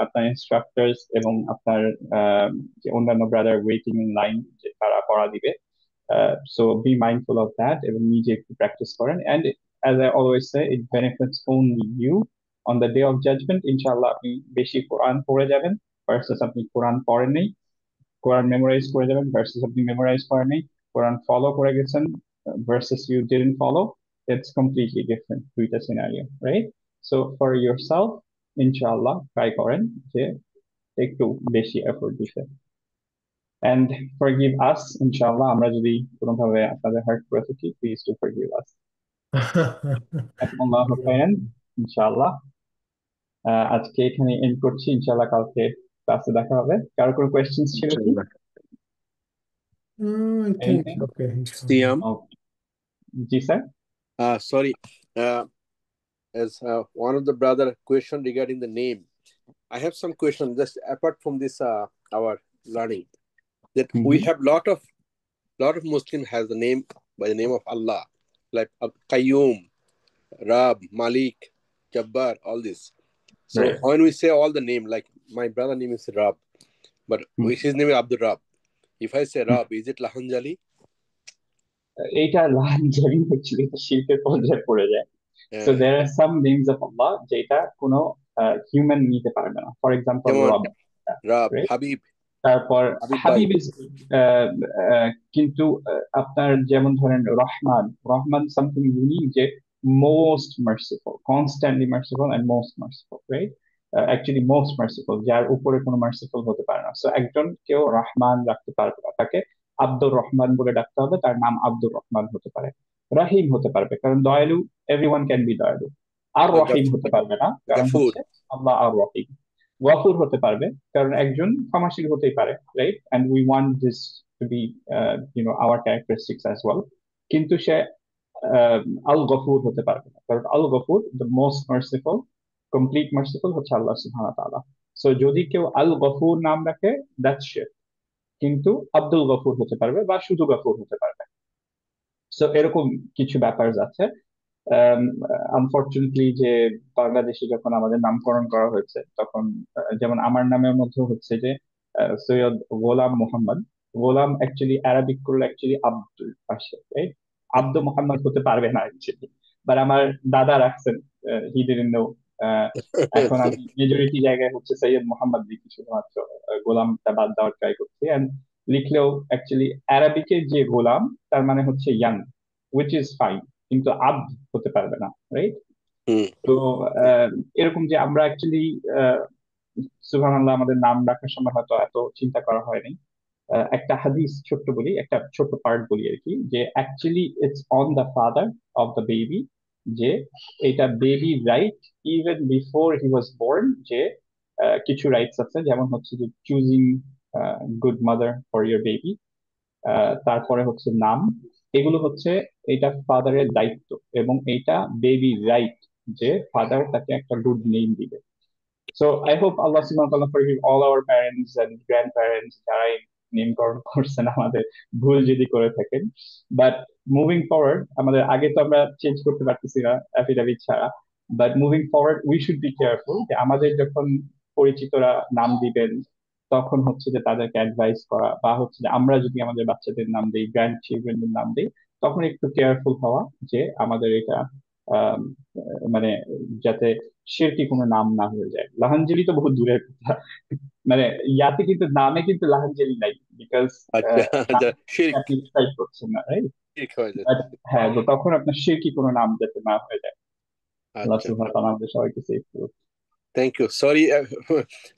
আপনার ইনস্ট্রাক্টরস এবং আপনার যে অন্যান্য ব্রাদার ওয়েটিং ইন লাইন, যে তারা পড়া দিবে। So be mindful of that এবং নিজে একটু প্র্যাকটিস করেন, and as I always say, it benefits only you on the day of judgment. ইনশাআল্লাহ আপনি বেশি কোরআন পড়ে যাবেন ভার্সেস আপনি কোরআন পড়েন নাই, কোরআন মেমোরাইজ করে যাবেন ভার্সেস আপনি মেমোরাইজ করেন নাই, কোরআন ফলো করে গেছেন verses you didn't follow. It's completely different দুইটা scenario, right? So for yourself ইনশাআল্লাহ ট্রাই করেন যে একটু বেশি এফোর্ট দিতে, and forgive us ইনশাআল্লাহ আমরা যদি কোনোভাবে আপনাদের হার্ট করে থাকি, প্লিজ টু forgive us. জাযাকুমুল্লাহু খাইরান ইনশাআল্লাহ। আজকে এখানে এন্ড করছি, ইনশাআল্লাহ কালকে ক্লাসে দেখা হবে। কারো কোনো কোয়েশ্চেন্স ছিল কি? ইনশাআল্লাহ। I think Anything? okay, inshallah. Siam. Okay. G sir. Sorry. As one of the brother question regarding the name, I have some question just apart from this our learning that we have lot of Muslim has the name by the name of Allah, like Qayyum, Rab, Malik, Jabbar, all this. So Right. when we say all the name, like my brother name is Rab, but his name is Abdul Rab. If I say Rab, is it Lahanjali? এইটা লাঞ্জারি actually শিরকের পর্যায়ে পড়ে যায়। So there are some names of Allah যেটা কোনো human নিতে পারবে না। ফর এক্সাম্পল যেমন রব, Rab, right? Habib, তারপর Habib হাবিব Bhai. ইজ কিন্তু আপনার যেমন ধরেন রহমান, রহমান সামথিং ইউনিক, যে most merciful, constantly merciful and most merciful, right? Actually most merciful, যার উপরে কোনো মার্সিফুল হতে পারে না। সো একজন কেউ রহমান রাখতে পারবে না, তাকে আব্দুর রহমান বলে ডাকতে হবে, তার নাম আব্দুর রহমান হতে পারে। রাহিম হতে পারবে, কারণ দয়ালু, এভরিওয়ান ক্যান বি দয়ালু। আর রহিম হতে পারবে না, কারণ Gafur. হচ্ছে আল্লাহ আর রহিম। গফুর হতে পারবে, কারণ একজন ক্ষমাশীল হতেই পারে, right? And we want this to be our characteristics as well. কিন্তু সে আল গফুর হতে পারবে না, কারণ আল গফুর the most merciful, complete merciful হচ্ছে আল্লাহ সুবহানাহু ওয়া তাআলা। সো যদি কেউ আল গফুর নাম রাখে, দ্যাটস শিরক। কিন্তু আব্দুল গফুর হতে পারবে বা শুধু গফুর হতে পারবে। সো এরকম কিছু ব্যাপার আছে। আনফরচুনেটলি যে বাংলাদেশে যখন আমাদের নামকরণ করা হয়েছে, তখন যেমন আমার নামের মধ্যে হচ্ছে যে সৈয়দ গোলাম মোহাম্মদ, গোলাম অ্যাকচুয়ালি অ্যারাবিক করলে অ্যাকচুয়ালি আব্দুল আসে, রাইট? আব্দু মোহাম্মদ হতে পারবে না অ্যাকচুয়ালি, বাট আমার দাদা রাখছেন, হি ডিডন্ট নো। এখন আমি মেজরিটি জায়গায় হচ্ছে সৈয়দ মোহাম্মদ লিখি, শুধুমাত্র গোলামটা বাদ দেওয়ার ট্রাই করছি। এন্ড লিখলেও অ্যাকচুয়ালি অ্যারাবিকের যে গোলাম তার মানে হচ্ছে ইয়াং, উইচ ইজ ফাইন, কিন্তু আব্দ হতে পারবে না, রাইট? তো এরকম যে আমরা অ্যাকচুয়ালি সুবহানাল্লাহ আমাদের নাম রাখার সময় হয়তো এত চিন্তা করা হয়নি। একটা হাদিস ছোট্ট বলি, একটা ছোট্ট পার্ট বলি আর কি, যে actually it's on the father of the baby, যে এটা baby right even before he was born, যে কিছু রাইটস আছে, যেমন হচ্ছে যে choosing good mother for your baby, তারপরে হচ্ছে নাম, এগুলো হচ্ছে এটা ফাদারের দায়িত্ব, এবং এটা বেবি রাইট যে ফাদার তাকে একটা গুড নেম দিবে। সো আই হোপ আল্লাহ সুবহানাহু ওয়া তাআলা forgive all our parents and grandparents যারা নামকরণ করছেন আমাদের, ভুল যদি করে থাকেন। বাট মুভিং ফরওয়ার্ড, আমাদের আগে তো আমরা চেঞ্জ করতে পারতেছি না অ্যাফিডাভিট ছাড়া, but moving forward we should be careful যে আমাদের যখন পরিচিতরা নাম দিবেন, তখন হচ্ছে যে তাদেরকে অ্যাডভাইস করা, বা হচ্ছে যে আমরা যদি আমাদের বাচ্চাদের নাম দিই, গ্র্যান্ড চিলড্রেনের নাম দিই, তখন একটু কেয়ারফুল হওয়া যে আমাদের এটা আহ, মানে যাতে শিরকি কোনো নাম না হয়ে যায়। লাহানজেলি তো বহুত দূরের কথা, মানে ইয়াতে কিন্তু নামে কিন্তু লাহানজেলি নাই, বিকজ আচ্ছা শিরক আপনি ট্রাই করছেন না, রাইট? শিরক হয়ে যাচ্ছে। হ্যাঁ, তো তখন আপনার শিরকি কোনো নাম যাতে না হয়ে যায়। আল্লাহ আচ্ছা, সুবহানাহু ওয়া তাআলা আমাদের সবাইকে সেভ করুন। thank you.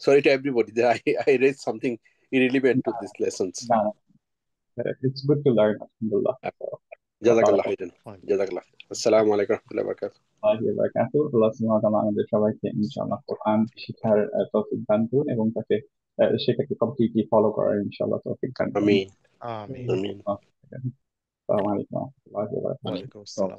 Sorry to everybody that I raised something irrelevant to these lessons. না, ইটস গুড টু লার্ন, আলহামদুলিল্লাহ। জাযাকাল্লাহ খাইরান। জাযাকাল্লাহ। আসসালামু আলাইকুম ওয়া রাহমাতুল্লাহি ওয়া বারাকাতুহু। আল্লাহ সুবহানাহু ওয়া তাআলা আমাদের সবাইকে ইনশাআল্লাহ কোরআন শিখার তৌফিক দান করুন, এবং তাকে সেটাকে কমপ্লিটলি ফলো করার ইনশাআল্লাহ তৌফিক দান করুন। আমিন আমিন। আমিন। আসসালামু আলাইকুম ওয়া রাহমাতুল্লাহি ওয়া বারাকাতুহু। ওয়ালাইকুম আসসালাম।